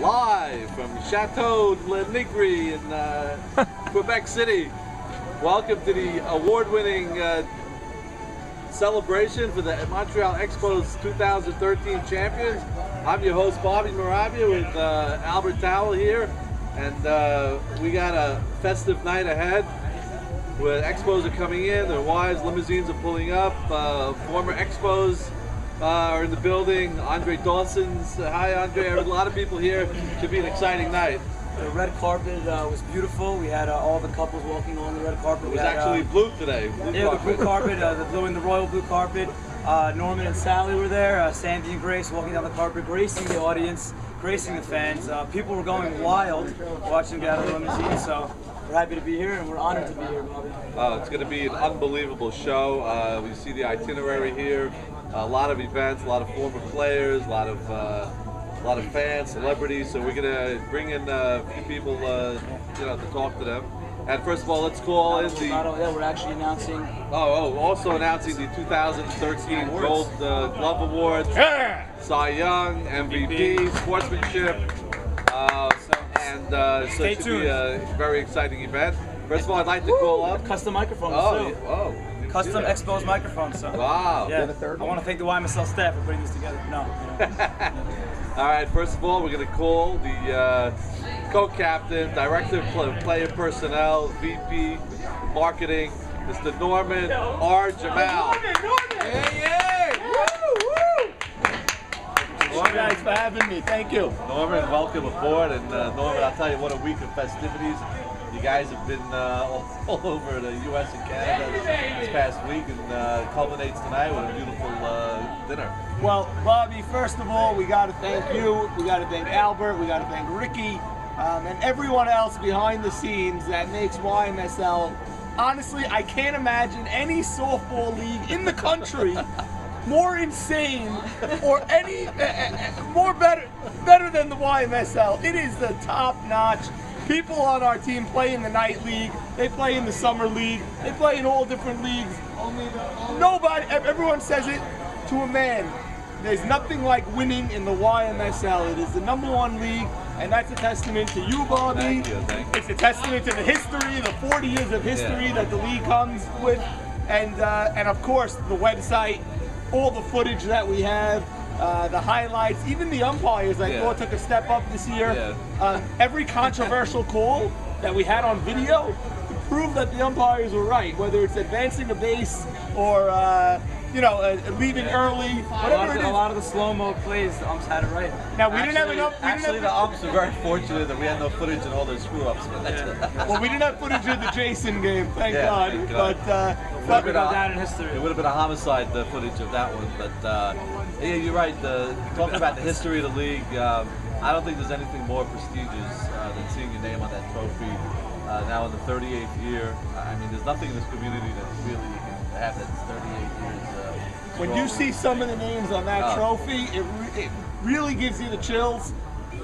live from Chateau Le Nigri in Quebec City. Welcome to the award-winning celebration for the Montreal Expos 2013 champions. I'm your host, Bobby Morabis, with Albert Tawil here, and we got a festive night ahead. Where Expos are coming in, their wives, limousines are pulling up, former Expos are in the building. Andre Dawson's, hi Andre, a lot of people here. Should be an exciting night. The red carpet was beautiful. We had all the couples walking on the red carpet. It was actually blue today. The blue carpet, the blue and the royal blue carpet. Norman and Sally were there, Sandy and Grace walking down the carpet, gracing the audience, gracing the fans. People were going wild watching get out of the limousine, so we're happy to be here and we're honored to be here, Bobby. It's going to be an unbelievable show. We see the itinerary here, a lot of events, a lot of former players, a lot of fans, celebrities. So we're going to bring in a few people, to talk to them. And first of all, let's call in the. We're actually announcing. Also announcing the 2013 Gold Glove Awards. Yeah! Cy Young, MVP, sportsmanship. So it should be a very exciting event. First of all, I'd like to call up. Custom microphones too. Custom Expos microphones. So. Wow. Yeah. I want to thank the YMSL staff for putting this together. All right. First of all, we're going to call the co-captain, director of player personnel, VP marketing, Mr. Norman R. Jamal. Thank you guys for having me. Thank you. Norman, welcome aboard. And Norman, I'll tell you, what a week of festivities. You guys have been all over the U.S. and Canada this past week, and culminates tonight with a beautiful dinner. Well, Bobby, first of all, we got to thank you. We got to thank Albert. We got to thank Ricky, and everyone else behind the scenes that makes YMSL. Honestly, I can't imagine any softball league in the country more insane or any more better than the YMSL. It is the top notch. People on our team play in the night league, they play in the summer league, they play in all different leagues. Everyone says it to a man. There's nothing like winning in the YMSL. It is the #1 league, and that's a testament to you, Bobby. Thank you. It's a testament to the history, the 40 years of history that the league comes with, and of course the website, all the footage that we have. The highlights, even the umpires, I thought took a step up this year. Every controversial call that we had on video proved that the umpires were right, whether it's advancing a base or leaving early, whatever it is. A lot of the slow-mo plays, the umps had it right. Now we didn't have enough. The umps are very fortunate that we had no footage in all their screw-ups. Well, we didn't have footage of the Jason game, thank God. Thank God. But it would go down in history. It would have been a homicide, the footage of that one. But yeah, you're right. Talking about the history of the league, I don't think there's anything more prestigious than seeing your name on that trophy. Now in the 38th year, I mean, there's nothing in this community that really you can have that's 38 years. When you see some of the names on that trophy, it really gives you the chills.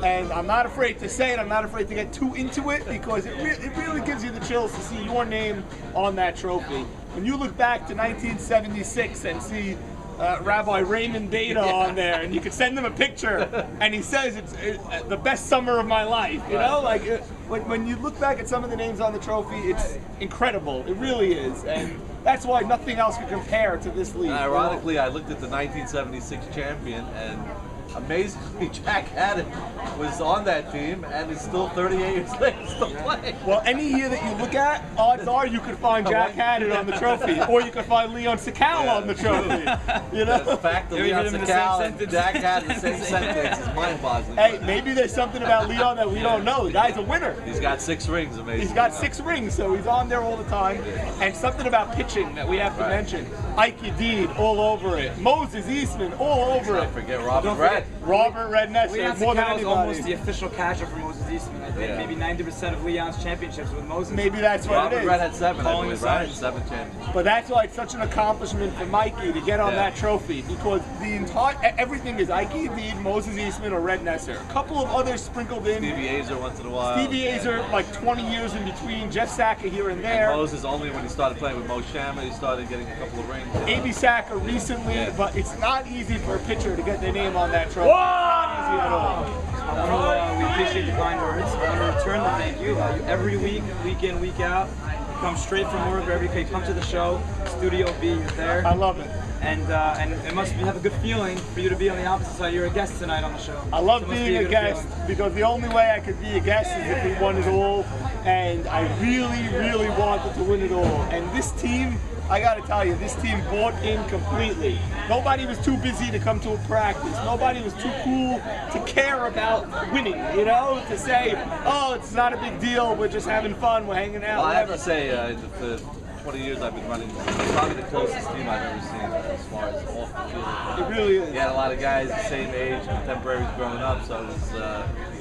And I'm not afraid to say it, I'm not afraid to get too into it, because it really gives you the chills to see your name on that trophy. When you look back to 1976 and see Rabbi Raymond Data on there, and you could send him a picture, and he says it's the best summer of my life. You know, like when you look back at some of the names on the trophy, it's incredible. It really is, and that's why nothing else can compare to this league. Ironically, I looked at the 1976 champion, and amazingly, Jack Haddon was on that team and is still 38 years later still playing. Well, any year that you look at, odds are you could find Jack Haddon on the trophy, or you could find Leon Sakal on the trophy. You know, the fact that Leon Sakal and Jack Haddon the same sentence is mind-boggling. Hey, maybe there's something about Leon that we don't know. The guy's a winner. He's got 6 rings, amazing. He's got 6 rings, so he's on there all the time. And something about pitching that we have to mention. Ike Yedid, all over it. Moses Eastman, all over it. Don't forget Robert Red. Robert Red Nesser, more than anybody. Almost the official catcher for Moses Eastman. I think maybe 90% of Leon's championships with Moses. Maybe that's what it is. Robert Red had 7, I believe, right? 7 championships. But that's why it's such an accomplishment for Mikey to get on that trophy, because the entire everything is Ike Yedid, Moses Eastman, or Red Nesser. A couple of others sprinkled in. Stevie Azer once in a while. Stevie Azer, like 20 years in between. Jeff Sacker here and there. And Moses only when he started playing with Mo Shama, he started getting a couple of rings. A.B. Sacker recently, but it's not easy for a pitcher to get their name on that trophy. It's not easy at all. We appreciate the kind words. I want to return the thank you. Every week, week in, week out, you come straight from work, or you come to the show, Studio B, you're there. I love it. And it must have a good feeling for you to be on the opposite side. You're a guest tonight on the show. I love So being a guest because the only way I could be a guest is if we won it all, and I really, really wanted to win it all. And this team, I got to tell you, this team bought in completely. Nobody was too busy to come to a practice. Nobody was too cool to care about winning, you know, to say, oh, it's not a big deal, we're just having fun, we're hanging out. Well, I have to say, the 20 years I've been running, it's probably the closest team I've ever seen as far as off the field. It really is. You had a lot of guys the same age, contemporaries growing up, so it was,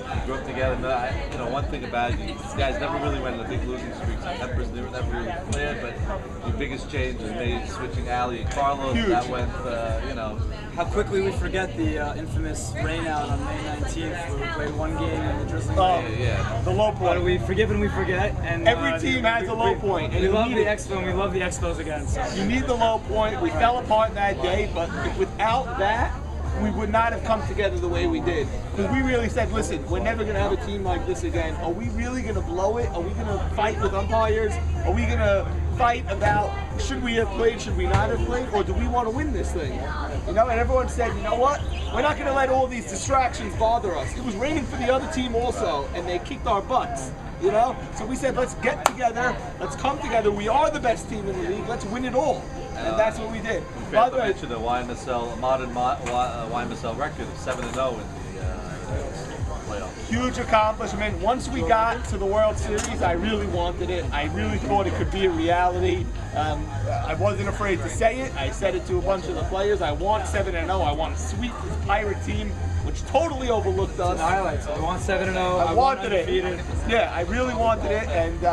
we grew up together. But you know, one thing about it, these guys never really went on a big losing streak. So tempers never really cleared, but the biggest change was made switching Ali and Carlos. Huge. That went, you know. How quickly we forget the infamous rainout on May 19th, where we played one game in the drizzling rain. Yeah. The low But point. we forgive and we forget. And Every team has a low point, and We you love need the it. Expo, and we love the Expos again. So. You need the low point. We fell apart that day, but without that, we would not have come together the way we did. Because we really said, listen, we're never going to have a team like this again. Are we really going to blow it? Are we going to fight with umpires? Are we going to fight about should we have played, should we not have played, or do we want to win this thing? You know, and everyone said, you know what? We're not going to let all these distractions bother us. It was raining for the other team also, and they kicked our butts. You know? So we said, let's get together, let's come together. We are the best team in the league, let's win it all. And that's what we did. By the way, mention the YMSL, modern YMSL record of 7-0 in the playoffs. Huge accomplishment. Once we got to the World Series, I really wanted it. I really thought it could be a reality. I wasn't afraid to say it. I said it to a bunch of the players. I want 7-0. I want to sweep this Pirate team, which totally overlooked us. Highlights. I want 7-0. I wanted it. Yeah, I really wanted it, and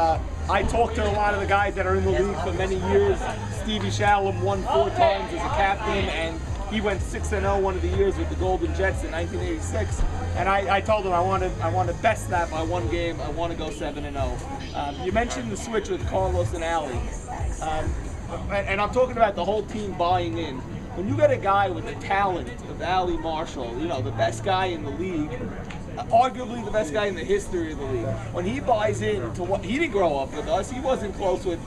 I talked to a lot of the guys that are in the league for many years. Stevie Shalom won 4 times as a captain, and he went 6-0 one of the years with the Golden Jets in 1986. And I told him I want to best that by one game. I want to go 7-0. You mentioned the switch with Carlos and Ali, and I'm talking about the whole team buying in. When you get a guy with the talent of Ali Marshall, you know, the best guy in the league, arguably the best guy in the history of the league, when he buys into what, he didn't grow up with us, he wasn't close with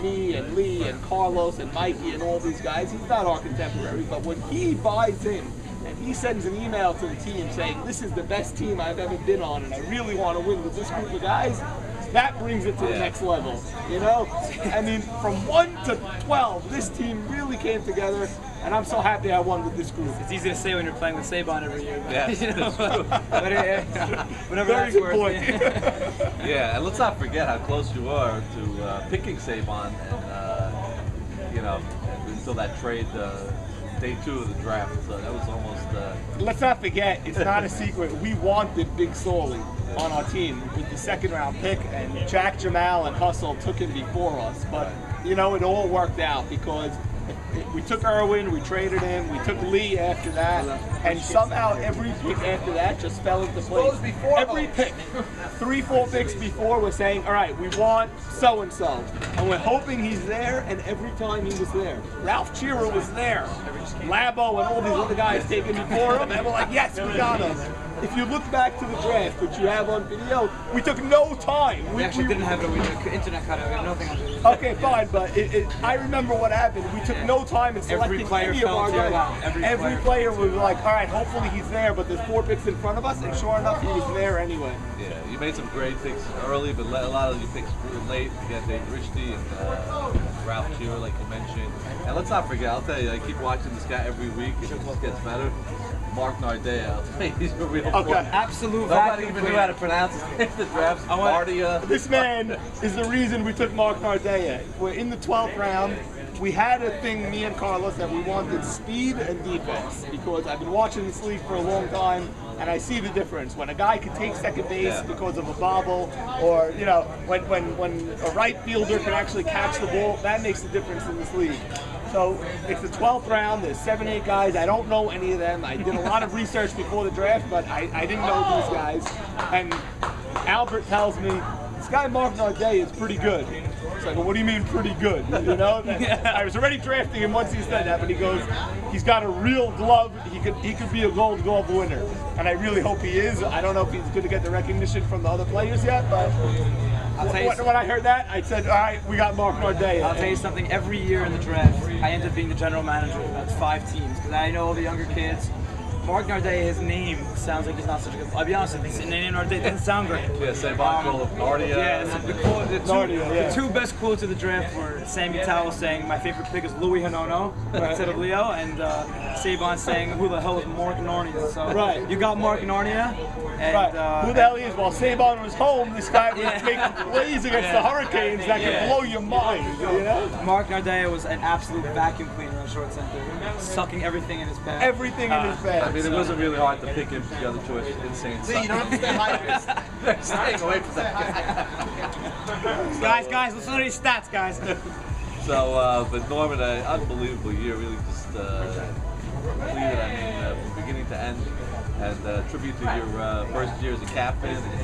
me and Lee and Carlos and Mikey and all these guys, he's not our contemporary, but when he buys in and he sends an email to the team saying, this is the best team I've ever been on and I really want to win with this group of guys, that brings it to the next level, you know? I mean, from 1 to 12, this team really came together, and I'm so happy I won with this group. It's easy to say when you're playing with Saban every year. But, Yeah, you know, whatever Very that's good worth. point. yeah, and let's not forget how close you are to picking Saban, and you know, until that trade. Day 2 of the draft, so that was almost. Let's not forget, it's not a secret. We wanted Big Sawley on our team with the 2nd round pick, and Jack Jamal and Hustle took him before us. But you know, it all worked out because we took Irwin, we traded him, we took Lee after that, and somehow every pick after that just fell into place. Every pick, 3-4 picks before, we're saying, all right, we want so-and-so, and we're hoping he's there, and every time he was there. Ralph Shearer was there. Labo and all these other guys taking before him, and we're like, yes, we got him. If you look back to the draft, which you have on video, we took no time. We actually didn't have it. We the internet cut out. We had nothing on video. Okay, fine, but I remember what happened. We took no time in selecting any of our guys. Every player was like, all right, hopefully he's there, but there's 4 picks in front of us, and sure enough, he was there anyway. Yeah, you made some great picks early, but a lot of you picks late. You got Dave Richty and Ralph Shearer, like you mentioned. And let's not forget, I'll tell you, I keep watching this guy every week. It just gets better. Mark Nardea, I'll tell you, he's a real Okay. Absolute Nobody even knew how to pronounce his name. The draft's Nardea. This man is the reason we took Mark Nardea. We're in the 12th round. We had a thing, me and Carlos, that we wanted speed and defense because I've been watching this league for a long time and I see the difference. When a guy can take second base because of a bobble, or you know, when a right fielder can actually catch the ball, that makes a difference in this league. So it's the 12th round, there's 7-8 guys, I don't know any of them. I did a lot of research before the draft, but I didn't know these guys. And Albert tells me, this guy Mark Narday is pretty good. It's like, well, what do you mean pretty good? You know? I was already drafting him once he said that, but he goes, he's got a real glove. He could be a Gold Glove winner, and I really hope he is. I don't know if he's going to get the recognition from the other players yet, but when I heard that, I said, all right, we got Mark Narday. I'll tell you something. Every year in the draft, I end up being the general manager of about 5 teams because I know all the younger kids. Mark Narday, his name sounds like he's not such a good. I'll be honest with you, his name Narday doesn't sound great. Yeah, say Michael Nardia. Yeah, the two best quotes of the draft were Sammy Towel saying, "My favorite pick is Louis Hanono," instead of Leo, and Saban saying, "Who the hell is Mark Narnia?" So you got Mark Narnia, and who the hell he is? While Saban was home, this guy was making plays against the Hurricanes that could blow your mind. You know? Mark Nardia was an absolute vacuum cleaner in short center, sucking everything in his bag. Everything in his bag. I mean, it wasn't really hard to pick him. The other choice, insane. See, you don't have to stay hydrated. They're staying away from that guy. Guys, listen to these stats, guys. So, but Norman, an unbelievable year. Really just completed. I mean, from beginning to end. And tribute to your first year as a captain, and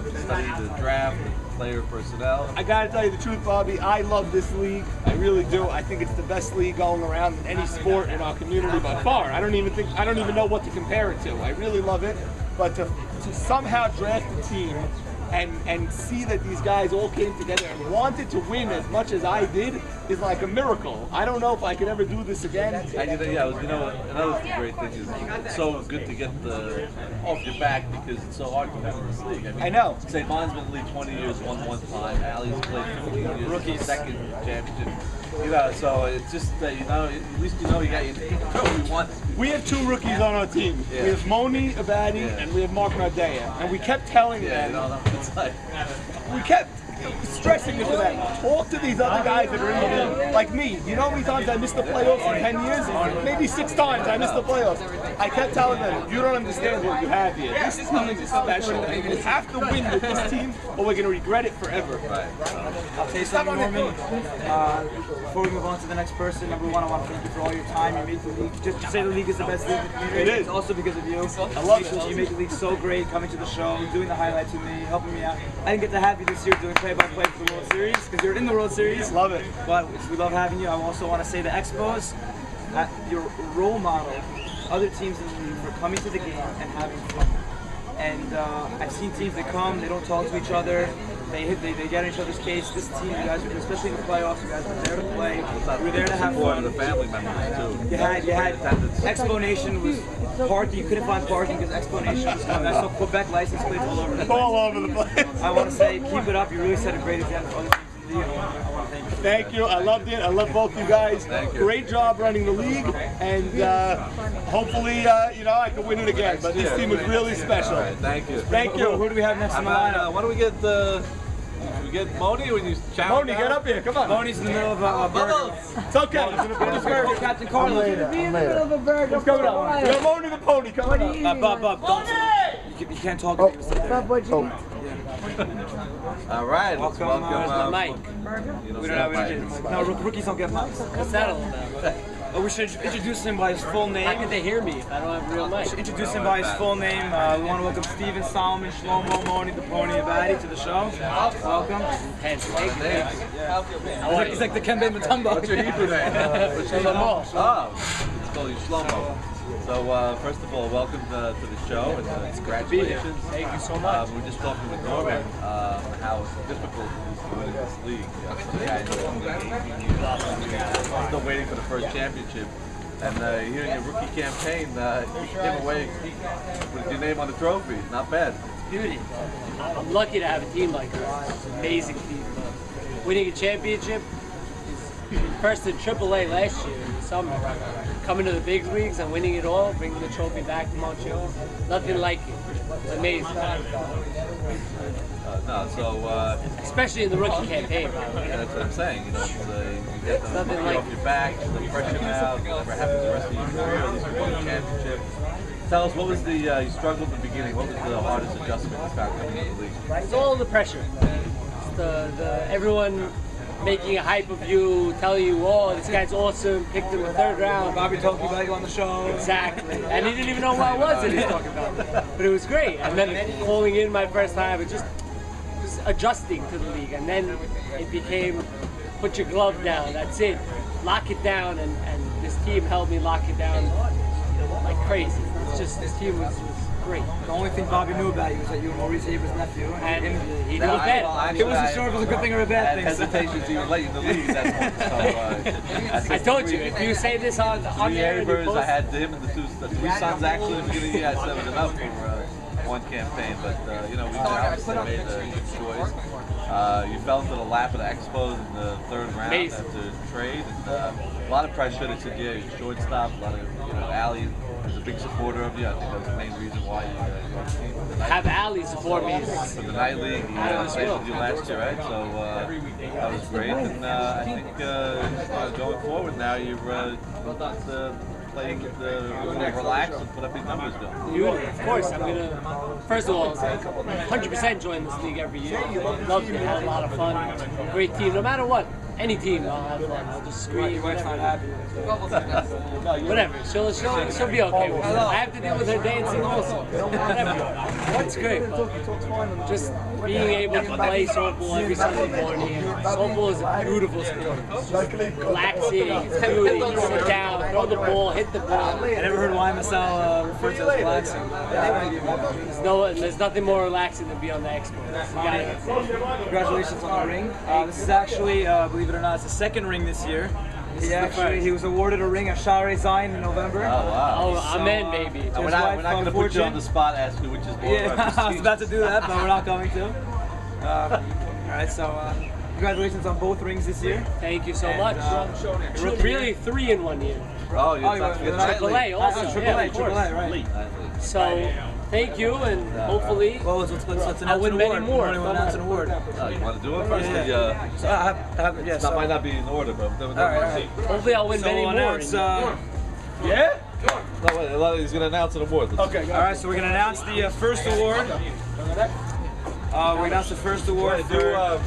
you studied the draft, the player personnel. I gotta tell you the truth, Bobby. I love this league. I really do. I think it's the best league going around in any sport in our community by far. I don't even know what to compare it to. I really love it. But to somehow draft a team and see that these guys all came together and wanted to win as much as I did is like a miracle. I don't know if I could ever do this again. And another great thing is it's so good to get the off your back because it's so hard to win this league. I know. Say Mine's been in the league 20 years, won one time. Ali's played 15 years, rookie, second championship. You know, so it's just that at least you got your once. We have 2 rookies on our team. We have Moni Abadi and we have Mark Nardia. And we kept telling them, we kept stressing it to them. Talk to these other guys that are in the league. Like me. You know how many times I missed the playoffs in 10 years? Maybe 6 times I missed the playoffs. I kept telling them, you don't understand what you have here. This team is special. We have to win with this team or we're going to regret it forever. I'll tell you something, Norman. Before we move on to the next person, number one, I want to thank you for all your time. You made the league. Just to say the league is the best league in the community. It is. It's also because of you. I love it. You made the league so great, coming to the show, doing the highlights with me, helping me out. I didn't get to have you this year doing play-by-play for the World Series because you're in the World Series. Love it. But we love having you. I also want to say the Expos, your role model, other teams in the league for coming to the game and having fun. And I've seen teams that come, they don't talk to each other. They get in each other's case. This team, you guys, especially in the playoffs, you guys were there to play. You were there to have fun. The family members too. You had Expo Nation was parking. You couldn't find parking because Expo Nation was coming. I saw Quebec license plates all over the place. All over the place. I want to say, keep it up. You really set a great example for other teams in the league. I want to thank you. Thank you. I loved it. I love both you guys. Thank you. Great job running the league, and hopefully, I can win it again. But this team was really special. All right, thank you. Thank you. Who do we have next in the lineup? Why don't we get get Moni when you challenge? Moni, get up here. Come on. Moni's in the middle of a burger. It's okay. He's in the middle of a burger. Captain Carlos. Be in the middle of a burger. What's going on? We got Moni the pony coming up. Bob, don't. You can't talk to people. Bob, what'd you eat? All right, let's welcome Mike. We don't have no rookies don't get mics. What's that all about? We should introduce him by his full name. How could they hear me if I don't have a real mic? We should introduce him by his full name. We want to welcome Steven Solomon, Shlomo, Moni, the Pony Abadi to the show. Welcome. He's like the Kembe Mutombo. What's your Hebrew name? Shlomo. Oh, it's called you Shlomo. So first of all, welcome to the show and congratulations. Thank you so much. We're just talking with Norman how difficult it is to win in this league. Some guys are still waiting for the first championship. And here in your rookie campaign, you came away with your name on the trophy. Not bad. Beauty. I'm lucky to have a team like this. It's an amazing team. Winning a championship is first in AAA last year in the summer. Coming to the big leagues and winning it all, bringing the trophy back to Montreal, nothing like it. It's amazing. Especially in the rookie campaign. Yeah, that's what I'm saying. You get the nothing monkey like off your back, the pressure out, whatever happens the rest of your career, at least you won the championship. Tell us, what was you struggled in the beginning, what was the hardest adjustment you found coming into the league? It's all the pressure. It's everyone making a hype of you, telling you, oh, this guy's awesome, picked him in the 3rd round. Bobby talked about you on the show. Exactly. And he didn't even know who I was that he was talking about. But it was great. And then calling in my first time, adjusting to the league, and then it became put your glove down. That's it, lock it down, and this team helped me lock it down like crazy. It's just this team was great. The only thing Bobby knew about you was that you were Maurice Haber's nephew, And he knew bad. He wasn't sure if it was a good thing or a bad thing. Hesitation to even let you in the league at that point. So, I told you, if you say this on there, and you Havers, post, I had him and the three sons actually in the beginning of the year. I said it was enough for one campaign, but you know, we obviously made a good choice. You fell into the lap of the Expos in the third round after trade, and a lot of pressure that you get. Your shortstop, a lot of Ali is a big supporter of you. I think that's the main reason why you're on the team. have Ali support me. For the night league, he mentioned you last year, right? So that was great, and I think going forward now you're playing with relax and put up these numbers going. Of course, I'm gonna. First of all, 100% join this league every year. Love it, have a lot of fun. Great team, no matter what. Any team, I'll have fun. I'll just scream. Your wife's not happy. Whatever. She'll be okay with it. I have to deal with her dancing also. Whatever. It's great. But just being able to play softball every Sunday morning. Softball is a beautiful sport. Relaxing, it's beauty. You sit down, throw the ball, hit the ball. I never heard YMSL referred to as relaxing. There's nothing more relaxing than be on the Expos. Congratulations on the ring. This is actually, believe it or not, it's the second ring this year. He was awarded a ring at Shari Zion in November. Oh wow! Oh, amen, baby. We're not going to put you on the spot, ask you which is more. Yeah, I was about to do that, but we're not going to. All right, so congratulations on both rings this year. Thank you so much. Really 3 in 1 year. Oh, you're not Triple A also. Triple A, right. So, thank you, and hopefully Well, let's announce I'll win an many award. more. You want to announce an award? Oh, you want to do it first? So I have That might not be in order, but all right. hopefully I'll win many more. Announce, yeah. No, wait, he's going to announce an award. okay. All right, so we're gonna announce the first award. We announced the first award for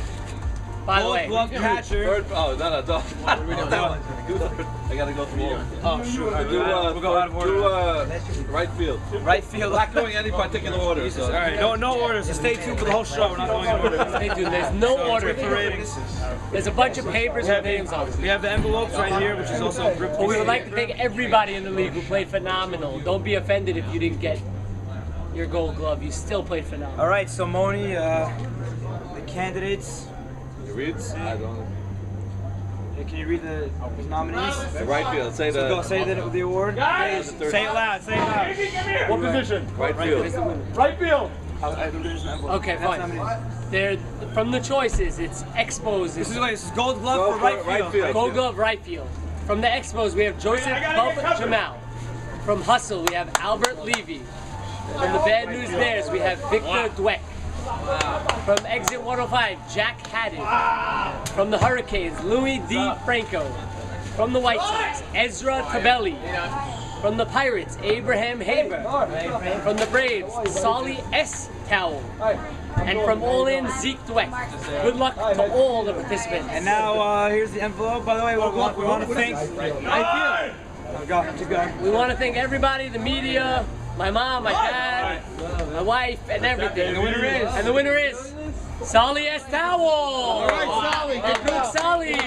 By the way, Glove catcher. No. I got to go through all of them. Oh, sure. We'll go out of order. Right field. Right field. Not going any particular order. So. All right, no orders. So stay tuned for the whole show. We're not going in order. stay tuned. There's no order. For ratings. There's a bunch of papers with names on them. We have the envelopes right here, which is also a But we would like to thank everybody in the league who played phenomenal. Don't be offended if you didn't get your Gold Glove. You still played phenomenal. All right, so Moni, the candidates. You read? I don't. Can you read the nominees? Right field. Say So go the say the award. Say it loud. Say it loud. What position? right field. Right field. Okay, fine. They're from the choices. It's Expos. This is Gold Glove for right field. Gold Glove right field. From the Expos, we have Joseph Bub Jamal. From Hustle, we have Albert Levy. From the Bad News Bears, we have Victor Dweck. From Exit 105, Jack Haddon. From the Hurricanes, Louis D. Franco. From the White Sox, Ezra Tabelli. From the Pirates, Abraham Haber. From the Braves, Solly S. Towel. And from All In, Zeke Dweck. Good luck to all the participants. And now here's the envelope. By the way, we want to thank. We want to thank everybody, the media, my mom, my dad, my wife, and everything. The winner is. And the winner is Solly S. Towel. All right, Solly. Good Solly.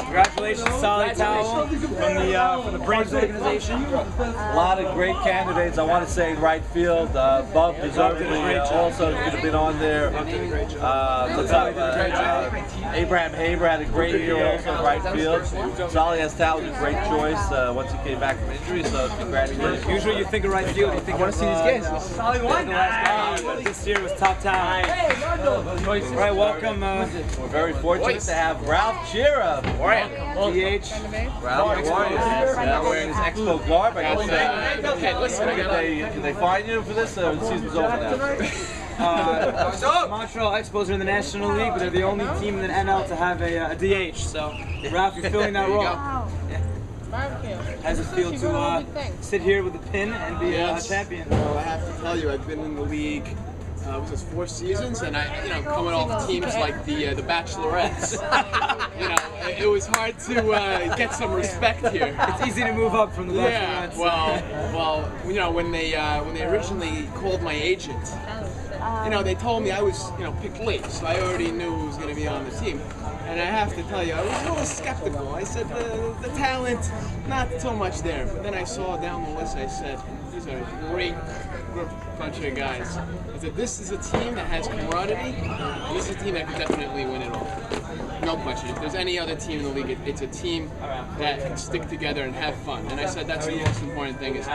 Congratulations, Solly Towel from the Braves organization. A lot of great candidates. I want to say right field. Bob deservedly also could have been on there. Abraham Haber had a great year also in right field. Solly Estal was a great choice once he came back from injury, so congratulations. Usually you think of right field, you think I want to see these guys. Solly won. But this year was top talent. All right, welcome. We're very fortunate to have Ralph Chira, DH. Ralph Warriors, wearing his Expo garb. I guess. Okay, listen. Can they fine you for this? The season's over now. Montreal Expos are in the National League, but they're the only team in the NL to have a DH. So, Ralph, you're filling that role. Yeah. How's it feel to sit here with a pin and be a champion? Well, I have to tell you, I've been in the league was this 4 seasons, and coming off teams like the Bachelorettes, it was hard to get some respect here. It's easy to move up from the Bachelorettes. Well, when they originally called my agent, they told me I was picked late, so I already knew who was going to be on the team. And I have to tell you, I was a little skeptical. I said the talent, not so much there. But then I saw down the list. I said, these are a great bunch of guys. I said, this is a team that has camaraderie. This is a team that can definitely win it all. No question. If there's any other team in the league, it's a team that can stick together and have fun. And I said that's the most important thing is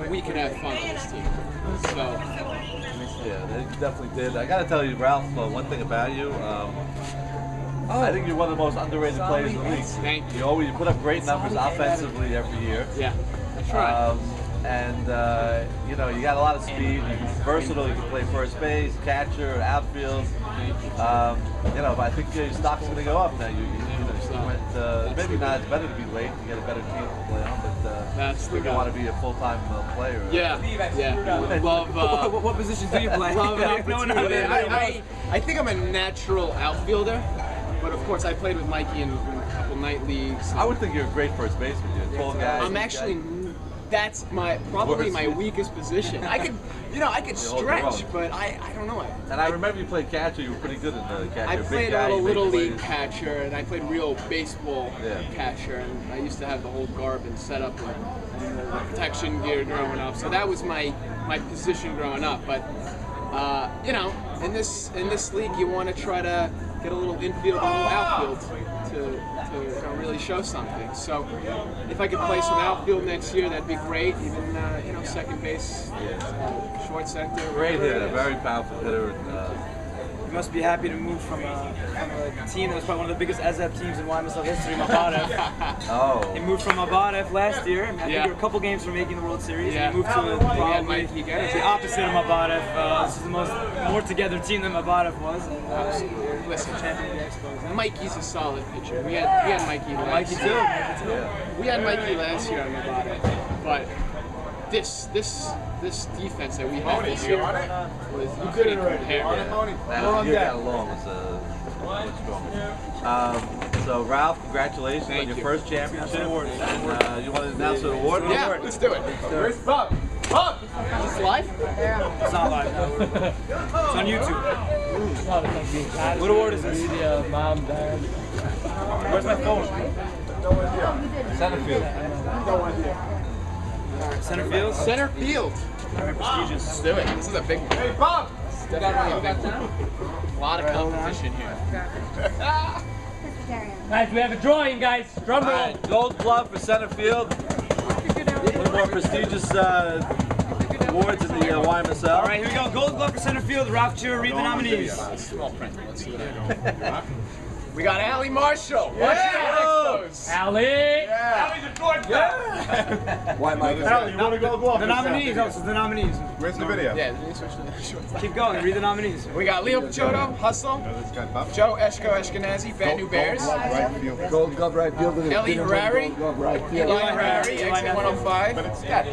we can have fun on this team. So. Yeah, they definitely did. I got to tell you, Ralph, one thing about you. I think you're one of the most underrated players in the league. Thank you. You put up great numbers offensively every year. Yeah, I try. You got a lot of speed. You're versatile. You can play first base, catcher, outfield. But I think your stock's going to go up now. You went, maybe not. It's better to be late. You get a better team to play on. But that's the you want to be a full-time player. Yeah. Love. What position do you play? I think I'm a natural outfielder. But of course, I played with Mikey in a couple night leagues. I would think you're a great first baseman. You're a tall guy. I'm actually, that's probably my weakest position. I could stretch, but I don't know. And I remember you played catcher. You were pretty good in the catcher. I played a little league catcher, and I played real baseball catcher, and I used to have the whole garb and setup and the protection gear growing up. So that was my position growing up. But in this league, you want to try to get a little infield, a little outfield to really show something. So if I could play some outfield next year, that'd be great. Even second base, short center. Great hitter, very powerful hitter. You must be happy to move from a team that was probably one of the biggest ASAP teams in YMSL history, Mabadev. Oh. He moved from Mabadev last year. I think you were a couple games from making the World Series. Yeah. He moved to the opposite of Mabadev. This is the more together team than Mabadev was. And, listen, champion of the Expos. And Mikey's a solid pitcher. We had Mikey last year. Mikey too. We had Mikey last year on Mabadev, but this defense that we had this year was you couldn't compare. You got along was strong. So Ralph, congratulations on your first championship. And, you want to announce an award? Yeah, let's do it. Where's Bob? Bob! Is this live? It's not live now. It's on YouTube. What award is this? Media, mom, dad. Where's my phone? Center field. Center field? Center field. Very prestigious. Let's do it. This is a big one. Hey, Bob! Definitely a big one. A lot of competition here. Guys, we have a drawing, guys. Drum roll. Right, Gold Glove for center field. One of the more prestigious awards in the YMSL. All right, here we go. Gold Glove for center field. Ralph Cheer, read the nominees. Small print. Let's see what I know. We got Allie Marshall. Allie! Yeah. Allie's a good guy. Why, Mike? Allie, you want to go glove? The nominees. Oh, so the nominees. Where's the video? Yeah, let me switch to the short. Keep going. Read the nominees. We got Leo Pichotto, Hustle. Joe Eshko Eshkenazi, Bad New Bears. Gold glove right field. Ellie Harari. Eli Harari, exit 105. Scott.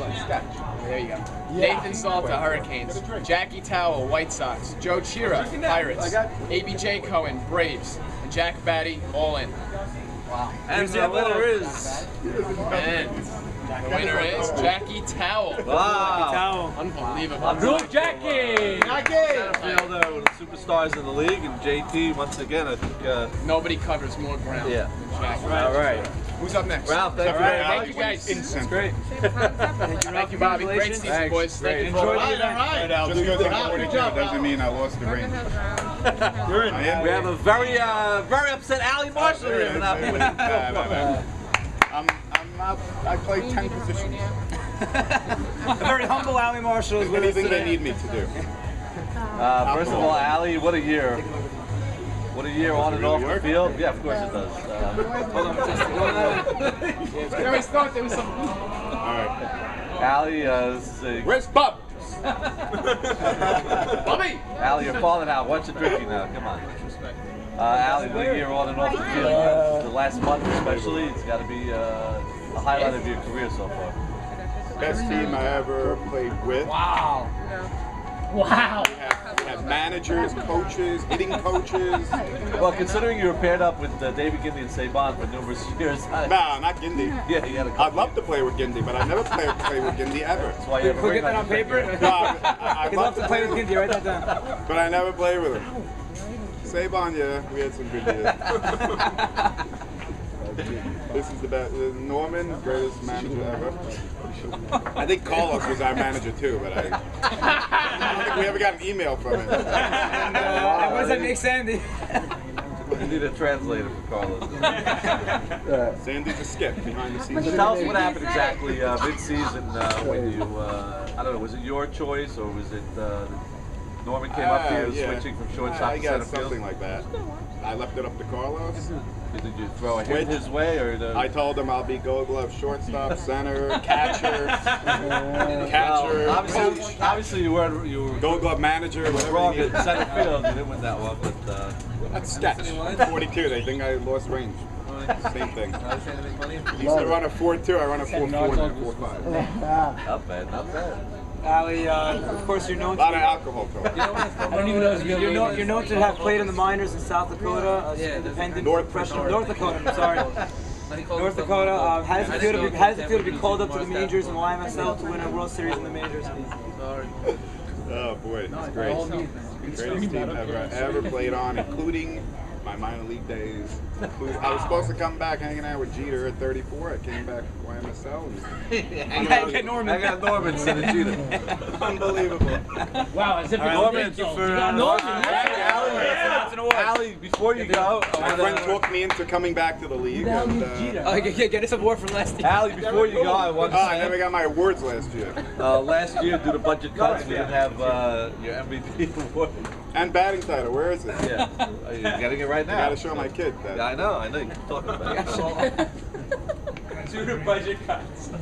There you go. Nathan Salta, Hurricanes. Jackie Towell, White Sox. Joe Chira, Pirates. ABJ Cohen, Braves. And Jack Batty, All In. Wow. And the winner is... And the winner is Jackie Towell. Wow. Unbelievable. Go Jackie! Center fielder, one of the superstars in the league, and JT, once again, I think... Nobody covers more ground Yeah. than Jackie. All right. Who's up next? Ralph, thank you very much. Thank you guys. That's great. Thank you, Bobby. Great season, boys. Thank you. Enjoy the event. Just because I'm 42 doesn't mean I lost the ring. You're in. We have a very upset Allie Marshall here. I play 10 positions. A very humble Allie Marshall is with us Anything they today. need me to do. First of all, Allie, what a year. What a year on and off the field. Yeah, of course it does. Hold on, There was thought there was some. Allie, this is a... Where's Bob? Bobby! Allie, you're falling out. What's you drinking now? Come on. Allie, what a year on and off the field. The last month especially, it's got to be a highlight of your career so far. Best team I ever played with. Wow. Wow. We have managers, coaches, hitting coaches. Well, considering you were paired up with David Gindy and Saban for numerous years. Nah, not Gindy. Yeah, you had a couple. I'd love to play with Gindy, but I never play with Gindy ever. That's why you have a We'll ring get that on your paper. finger. No, I'd He'd love to play with Gindy. Write that down. but I never played with him. Saban, yeah, we had some good years. This is the best. Norman, greatest manager ever. I think Carlos was our manager too, but I don't think we ever got an email from him. And what does that make Sandy? You need a translator for Carlos. Sandy's a skip behind the scenes. So tell us what happened exactly mid-season when you, I don't know, was it your choice or was it Norman came up to you switching from shortstop I to guess center field? something like that. I left it up to Carlos. Did you throw a hit his way or? I told him I'll be Gold Glove, shortstop, center, catcher, Well, coach, obviously you were Gold Glove manager, whatever wrong you at need. center field. You didn't win that one, but That's sketch. I'm 42. They think I lost range. Same thing. He used to run a 4.2. I run a 4.4 and a 4.5. not bad, not bad. Ali, of course you're known A lot of to alcohol talk. I don't even know his real name. you're known to have played in the minors in South Dakota, independent North professional North Dakota. I'm sorry. North Dakota. How does it feel to be called up to the majors in YMSL to win a World Series in the majors? Oh boy, it's great. Greatest team ever played on, including my minor league days. I was supposed to come back hanging out with Jeter at 34. I came back YMSL. I got Norman. I got Norman instead of Jeter. Unbelievable. Wow, as if it's Norman, you got Norman. Ali, before you go, My friend talked me into coming back to the league. And, Get us a award from last year. Ali, before you go, I want to I say, never got my awards last year. last year due to budget cuts, we didn't have your MVP award. And batting title, where is it? Yeah, you're getting it right I now. gotta show my kid that. Yeah, I know you keep talking about it. Due to budget cuts. In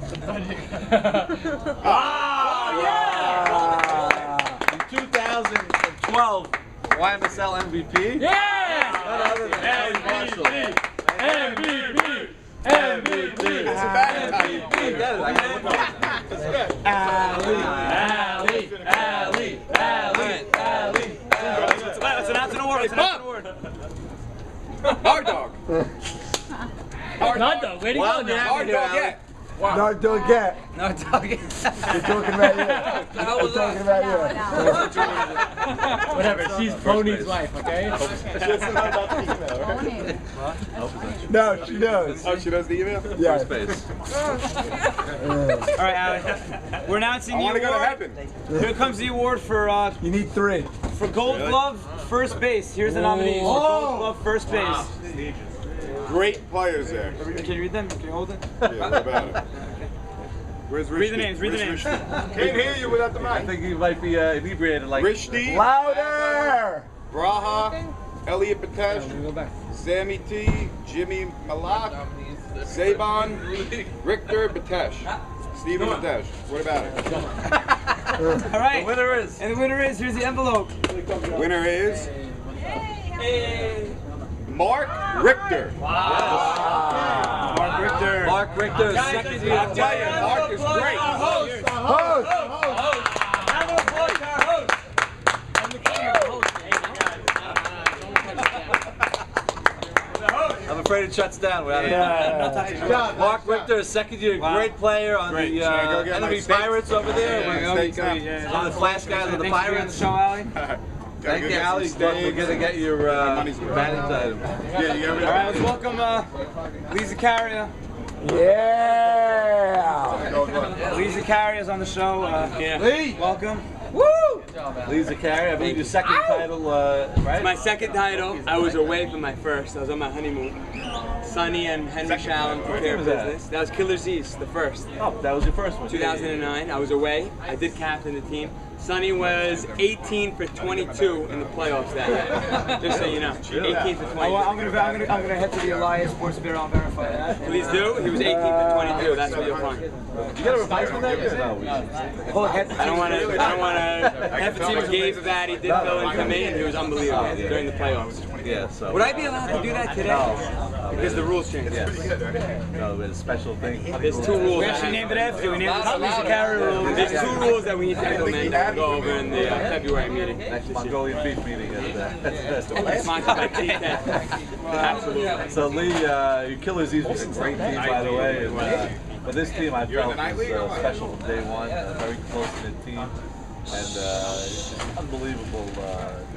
2012 YMSL MVP. Yeah! None other than Ali Marshall. MVP! It's a batting title. You get it, I got it. Let's announce an award. Hard dog. Not though. Where'd he go now? Hard dog, yeah. No, don't get. No, talking. We're talking about you. We're talking about you. Whatever. She's Pony's wife, okay? She doesn't know about the email, right? No, she knows. Oh, she knows the email? Yeah. First base. All right, Ali. We're announcing I the want to go to award. heaven. Here comes the award for You need 3. Gold Glove First Base. Here's the nominees. For Gold Glove First Base. Great players there. Can you read them? Can you hold it? Yeah, what about it? Where's Rishdi? Read the names. Read the names. Can't hear you without the I mic. think he might be inebriated like Rishdi, Louder! Braha, Elliot Patesh, Sammy T, Jimmy Malak, Saban, Richter Batesh, Stephen Batesh. What about it? All right. The winner is. And the winner is, here's the envelope. Winner is Mark Richter. Mark Richter. Mark Richter, second year. I'll tell you, Mark is great. Host! Have an applause to our host. I'm afraid it shuts down without it. Mark Richter, second year, great player on Great. the Should I go get my enemy steaks? Pirates over there. Yeah, steaks now. One of the flash guys of the Thanks for being on the Pirates. show, Ali. Thank you, Ali. We're going to get your money's worth. batting title. Yeah, you got All right, let's welcome Lisa Carrier. Yeah! Lisa Carrier's on the show. Lee! Welcome. Lisa Carey, I believe your second title, right? My second title, I was away from my first. I was on my honeymoon. Sonny and Henry Shallon took care of business. That was Killer's East, the first. Oh, that was your first one. 2009. I was away. I did captain the team. Sonny was 18 for 22 in the playoffs that night. Just so you know, 18 for 22. I'm gonna head to the Elias Sports Bureau and verify that. Please do. He was 18 for 22. That's what you'll find. You got a replacement there? No. I don't want to. Half the team was Gabe about. He did fill in for me, and he was unbelievable during the playoffs. Yeah, so. Would I be allowed to do that today? Because the rules changed. Yes. No, there's a special thing. There's 2 rules. We actually named it after you. We named it the Lisa Carey rule. There's 2 rules that we need to implement and go over in the February meeting. Next Mongolian beef meeting. It's Mongolian beef. Absolutely. So Lee, your Killer Z's was a great team, by the way. And, but this team I felt was special from day one. A very close-knit team. And it's just unbelievable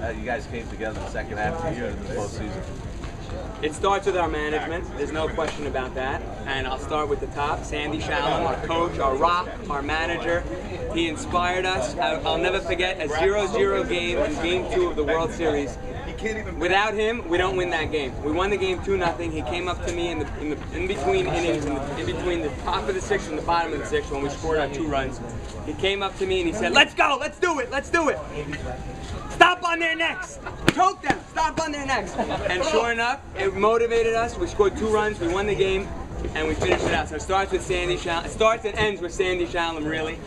how you guys came together the second half of the year in the postseason. It starts with our management. There's no question about that. And I'll start with the top. Sandy Shalom, our coach, our rock, our manager. He inspired us. I'll never forget a 0-0 game in Game 2 of the World Series. Without him, we don't win that game. We won the game 2-0. He came up to me in between innings, in between the top of the 6th and the bottom of the 6th when we scored our 2 runs. He came up to me and he said, "Let's go, let's do it, let's do it. Stop on their necks. Choke them, stop on their necks." And sure enough, it motivated us. We scored 2 runs, we won the game, and we finished it out. So it starts with Sandy Shalom. It starts and ends with Sandy Shalom, really.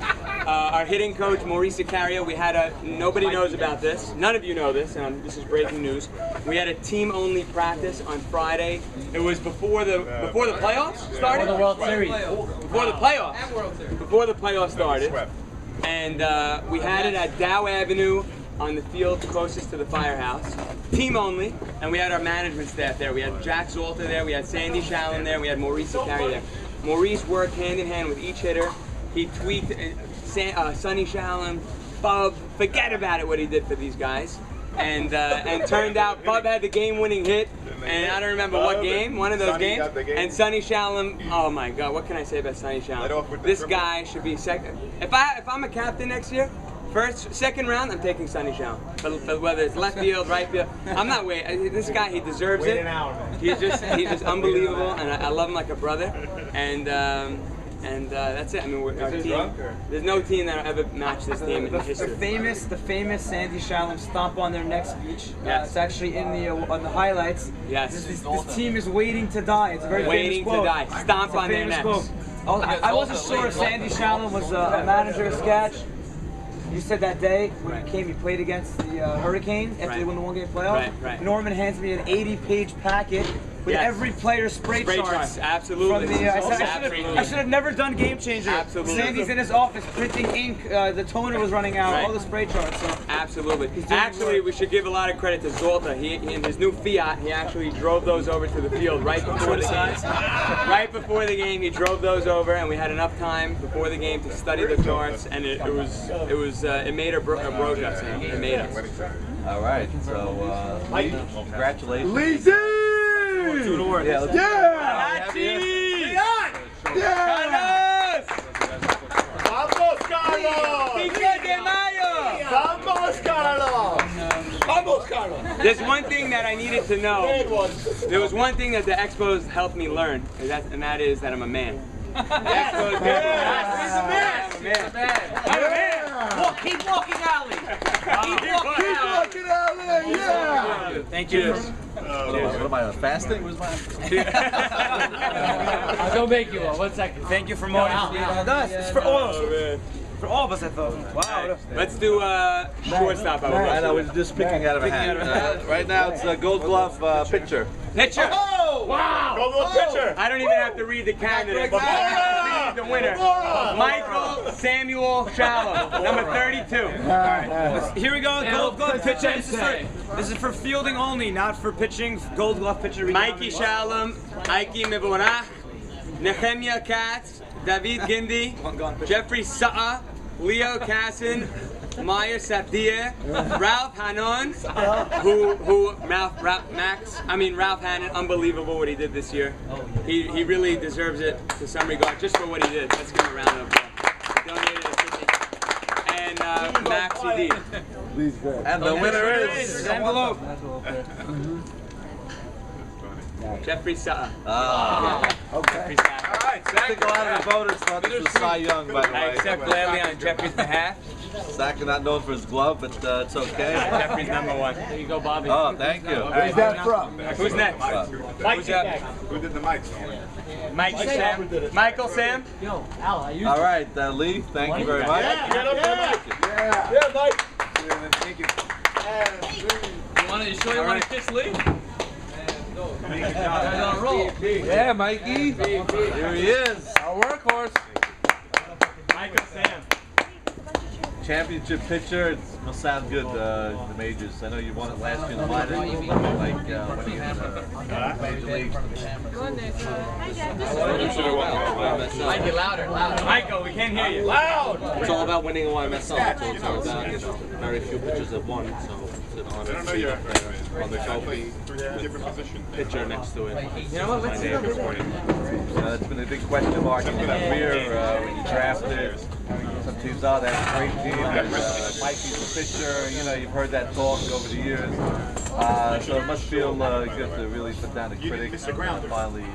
Our hitting coach, Maurice Sicario, we had nobody knows about this. None of you know this, and this is breaking news. We had a team-only practice on Friday. It was before the playoffs started? Before the World Series. Before the playoffs. Before the playoffs started. And we had it at Dow Avenue on the field closest to the firehouse. Team only, and we had our management staff there. We had Jack Zolta there, we had Sandy Shalom there, we had Maurice Sicario there. Maurice worked hand in hand with each hitter. He tweaked Sonny Shalom, Bub, forget about it what he did for these guys. And turned out Bub had the game-winning hit, and I don't remember what game, one of those games. And Sonny Shalom, oh my God, what can I say about Sonny Shalom? This guy should be second. If I'm a captain next year, second round, I'm taking Sonny Shalom. Whether it's left field, right field, I'm not waiting. This guy, he deserves it. He's just unbelievable, and I love him like a brother. And that's it. I mean, our team. There's no team that'll ever match this team in history. The famous Sandy Shalom stomp on their neck speech. Yes. It's actually in the on the highlights. Yes. This team is waiting to die. It's a very waiting famous quote. to die. Stomp on their necks. Quote. I wasn't sure if Sandy Shalom was a manager of Sketch. You said that day when you came, you played against the Hurricanes after they won the one-game playoff. Right. Norman hands me an 80-page packet with every player's spray charts. Absolutely. From the, I should have never done Game Changer. Absolutely. Sandy's in his office printing ink. The toner was running out. All the spray charts. So. Absolutely. Actually, we should give a lot of credit to Zolta. He in his new Fiat, he actually drove those over to the field right before the game. Right before the game, he drove those over, and we had enough time before the game to study the charts, and it made or broke us. It made us. All right. So, Lee, congratulations. Lizzie! Yeah. Vamos, Carlos! Vamos, Carlos! Vamos, Carlos! There's one thing that I needed to know. There was one thing that the Expos helped me learn, and that is that I'm a man. The Expos He's a man! I'm a man! Keep walking, Ali. Keep walking, Ali, yeah! Thank you. What am I, fasting? Where's my... I'll go make you one. 1 second. Thank you for more. It's for all of us. For all of us, I thought. Wow. Let's do shortstop. I know, we're just picking out of a hat. Right now, it's a Gold Glove pitcher. Pitcher! Oh! Wow! Go little pitcher! I don't even have to read the candidate, but read the winner. Michael Samuel Shalom, number 32. All right. Here we go. Gold Glove pitcher. This is for fielding only, not for pitching. Gold Glove pitcher. Mikey Shalom, Ike Mevorach, Nehemiah Katz, David Gindi, Jeffrey Sa'a, Leo Casson, Meyer Safdie, Ralph Hannon, Ralph Hannon, unbelievable what he did this year. He really deserves it to some regard, just for what he did. Let's give him a round of applause. Donated a city. And Max CD. And the winner is... Envelope. Jeffrey Sa'a. Okay. I think a lot of the voters thought this was Cy Young, by the way. I accept gladly on Jeffrey's behalf. Zach is not known for his glove, but it's okay. Jeffrey's number 1. There you go, Bobby. Oh, thank you. Where's that from? Who's next? Who's up? Who did the mics? Mike Sam. Michael Sam. Yo, Al, I used All right, Lee, thank you very much. Yeah, Mike. Thank you. You want to kiss Lee? Yeah, Mikey. Here he is. Our workhorse. Michael Sam. Championship pitcher. It must sound good in the majors. I know you won it last year in the minors. Like winning in the major leagues. Mikey, louder. Michael, we can't hear you. Loud! It's all about winning a YMSL. That's all it's all about. You know, very few pitchers have won, so it's an honor to see on the trophy with pitcher next to it. You know what? Let's see. It's been a big question mark in your career when you drafted. Some teams are that great team. Mikey's the pitcher. You know, you've heard that talk over the years. So it must feel good to really put down the critics and finally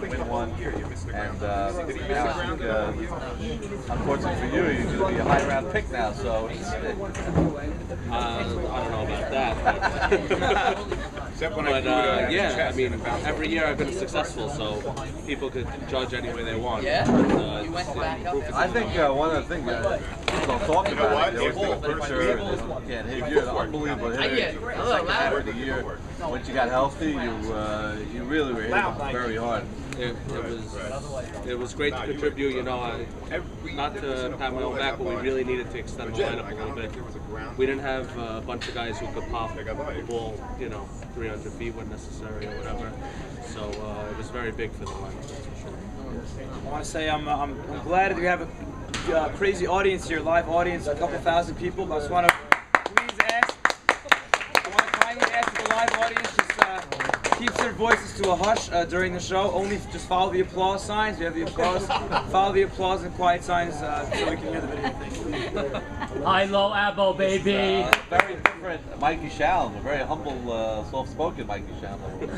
win one. And now I think, unfortunately for you, you're going to be a high-round pick now. So I don't know about that. But yeah, I mean, every year I've been successful, so people could judge any way they want. I think one of the things people don't talk about it, they always think a pitcher can't hit. You're an unbelievable hitter. Second half of the year, once you got healthy, you really were hitting very hard. It was great to contribute, you know, not to pat my own back, but we really needed to extend the lineup a little bit. We didn't have a bunch of guys who could pop the ball, you know, 300 feet when necessary or whatever. So it was very big for the lineup, that's for sure. I want to say I'm glad that we have a crazy audience here, live audience, a couple thousand people. But I just want to kindly ask the live audience just keeps their voices to a hush during the show. Only just follow the applause signs. We have the applause. Follow the applause and quiet signs so we can hear the video. High, low, elbow, baby. Very different Mikey Shalom, a very humble, soft-spoken Mikey Shalom.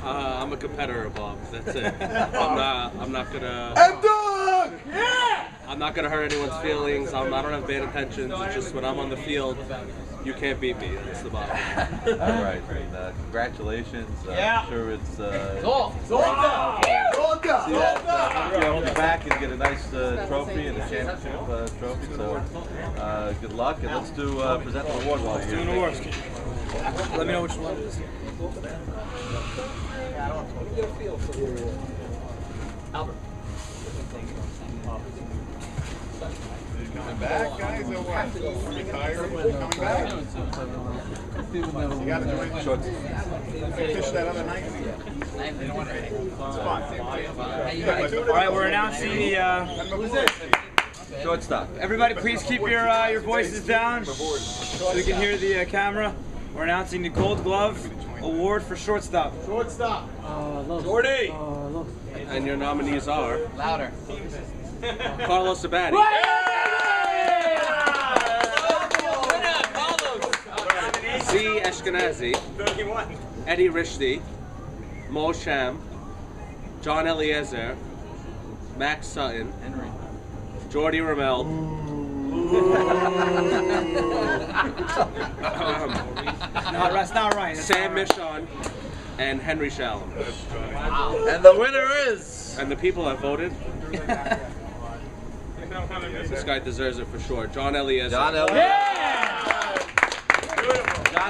I'm a competitor, Bob. That's it. I'm not gonna. I'm not gonna hurt anyone's feelings. I don't have bad intentions. It's just when I'm on the field, you can't beat me. That's the bottom. All right, and congratulations. I'm sure it's. You'll be back and get a nice trophy and a championship trophy. So good luck, and let's do present the award while you're here. Let me know which one it is. Albert. Coming back, guys, or what? Retired? Coming back? You got to join short. Fish that other night. It's fun. All right, we're announcing the Shortstop. Everybody, please keep your voices down so we can hear the camera. We're announcing the Gold Glove Award for shortstop. Shortstop. Jordy. And your nominees are Louder. Carlos Abadi, Z. Ashkenazi, Eddie Rishdi, Mo Sham, John Eliezer, Max Sutton, Jordy Ramel, That's not right. Sam Michon, and Henry Shalom. And the winner is. And the people that voted. This guy deserves it for sure. John Eliezer. John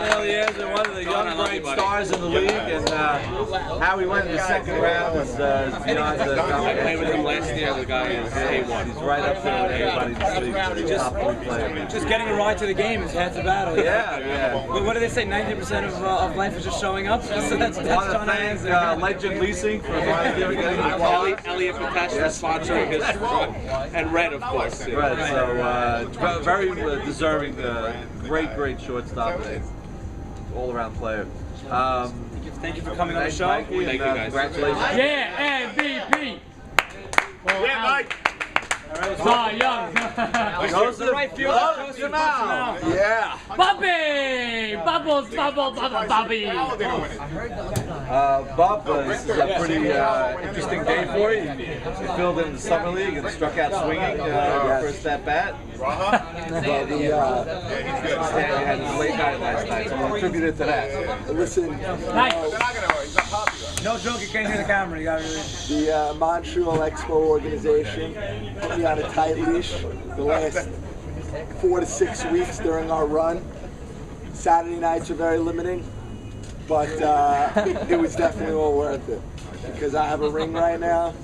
Eliezer, one of the young bright stars in the league, and how he went in the second round is beyond the I played with him last year. The guy is A1. He's right up there with everybody in the league. He's a top 3 player. Just getting a ride to the game is half the battle. Yeah. But what do they say? 90% of life is just showing up. So that's John Eliezer. Legend Leasing for getting the car. Elliot Patesh for sponsoring his and Red, of course. Right. So very deserving. Great shortstop. All-around player. Thank you for coming on the show. Thank you guys. Congratulations. Yeah, MVP. Yeah, Mike. Young. Goes to the right field. Goes to the mouth. Yeah. Bobby! Bubbles, Bobby. Bob, this is a pretty interesting day for you. You filled in the summer league and struck out swinging first at bat. You had a late night last night, so we'll attribute it to that. Listen, No joke, you can't hear the camera. You got really. the Montreal Expo organization put me on a tight leash the last 4 to 6 weeks during our run. Saturday nights are very limiting. but it was definitely all worth it because I have a ring right now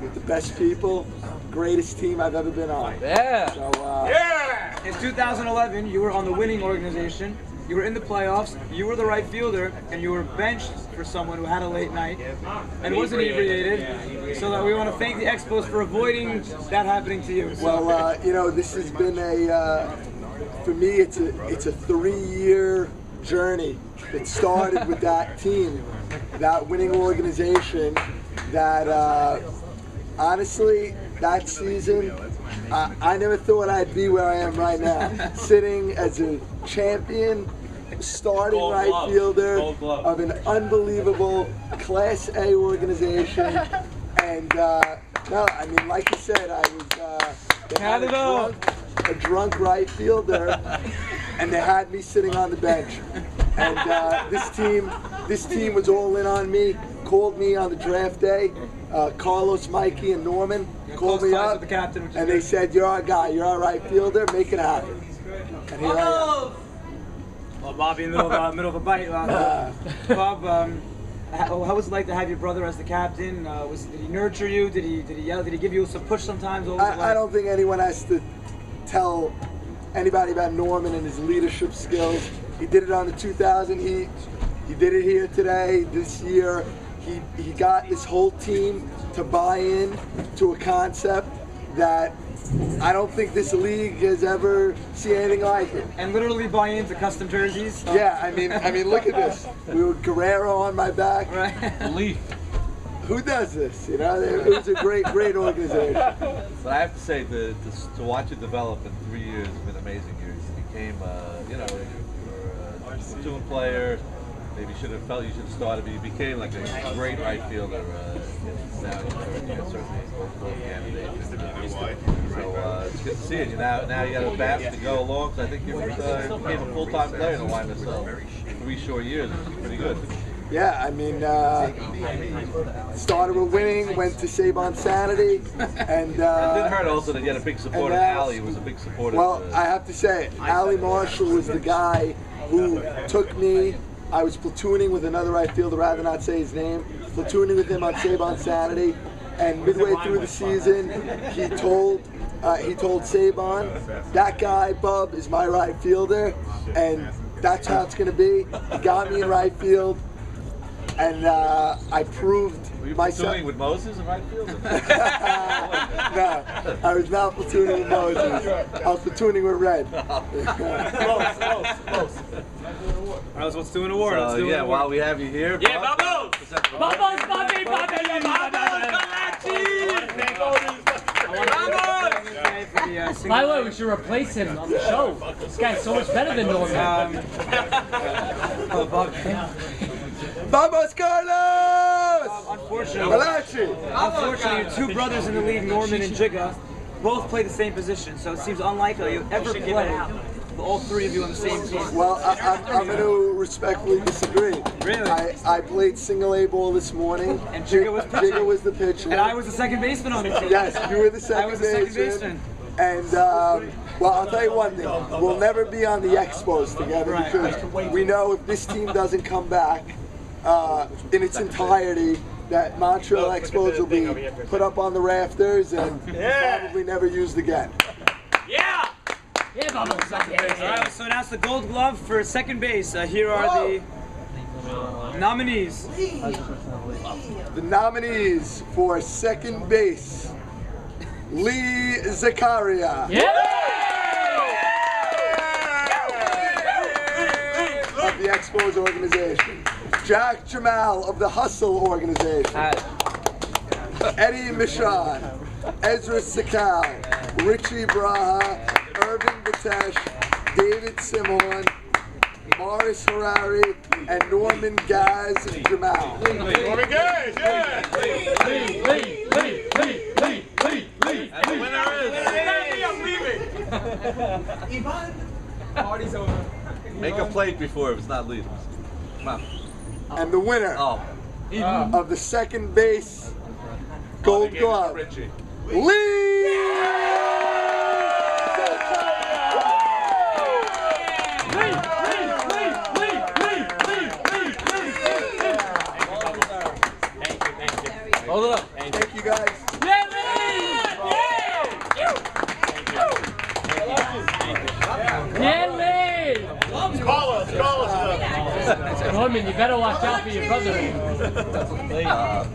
with the best people, greatest team I've ever been on. Yeah. So, yeah. In 2011, you were on the winning organization. You were in the playoffs. You were the right fielder, and you were benched for someone who had a late night and was inebriated. So that we want to thank the Expos for avoiding that happening to you. Well, you know, this has been for me, it's a 3-year journey that started with that team, that winning organization. That honestly, that season, I never thought I'd be where I am right now, sitting as a champion, starting right fielder of an unbelievable Class A organization. And no, I mean, like you said, I was a drunk right fielder, and they had me sitting on the bench. And this team was all in on me. Called me on the draft day. Carlos, Mikey, and Norman called me up, and they said, "You're our guy. You're our right fielder. Make it happen." And here I am. Well, Bobby, in the middle of a bite. Bob, how was it like to have your brother as the captain? Did he nurture you? Did he yell? Did he give you some push sometimes? I don't think anyone has to tell anybody about Norman and his leadership skills. He did it on the 2000 Heat. He did it here today, this year. He got this whole team to buy in to a concept that I don't think this league has ever seen anything like it. And literally buy into custom jerseys. Yeah, I mean, look at this. We were Guerrero on my back. Right. Leaf. Who does this? You know, it was a great organization. But I have to say, to watch it develop in 3 years has been amazing years. You became, you know, you were a platoon player. Maybe you should have started, but you became like a great right fielder. Now you're certainly both candidates. So it's good to see it. Now you got a bat to go along. So I think you became a full-time player in the YMSL. 3 short years, which is pretty good. Yeah, I mean, started with winning, went to Sabon Sanity, and it didn't hurt also to get a big supporter. Ali was a big supporter. Well, I have to say, Ali Marshall was the guy who took me. I was platooning with another right fielder, rather not say his name, platooning with him on Sabon Sanity, and midway through the season, he told Sabon, that guy, Bub, is my right fielder, and that's how it's going to be. He got me in right field, and I proved myself. Were you platooning with Moses in right field? No, I was not platooning with Moses. I was platooning with Red. Close. All right, let's do an award. So, yeah, while we have you here. Yeah, Bubbles! Bubbles, Bobby! By the way, we should replace him on the show. This guy's so much better than Norman. Vamos, Carlos! Unfortunately, your two brothers in the league, Norman and Jigga, both play the same position, so it seems unlikely you'll ever play all three of you on the same team. Well, I'm going to respectfully disagree. Really? I played single A ball this morning. And Jigga was the pitcher. And I was the second baseman on the team. Yes, you were the second I was the second baseman. And, well, I'll tell you one thing. We'll never be on the Expos together because we know if this team doesn't come back in its entirety, that Montreal Expos will be put up on the rafters and probably never used again. Yeah! Yeah, Bubbles. All right, so announce the Gold Glove for second base. Here are the nominees. The nominees for second base: Lee Zakaria. Of the Expos organization. Jack Jamal of the Hustle organization. Eddie Michaud, Ezra Sakal, Richie Braha, Irving Batesh, David Simon, Morris Harari, and Norman Gaz Jamal. Norman Gaz, yeah! Lee! And the winner is... I'm leaving! Party's over. Make a plate before if it's not leading. Come on. And the winner of the second base Gold Glove, Lee! Norman, you better watch out for your brother. What do we got?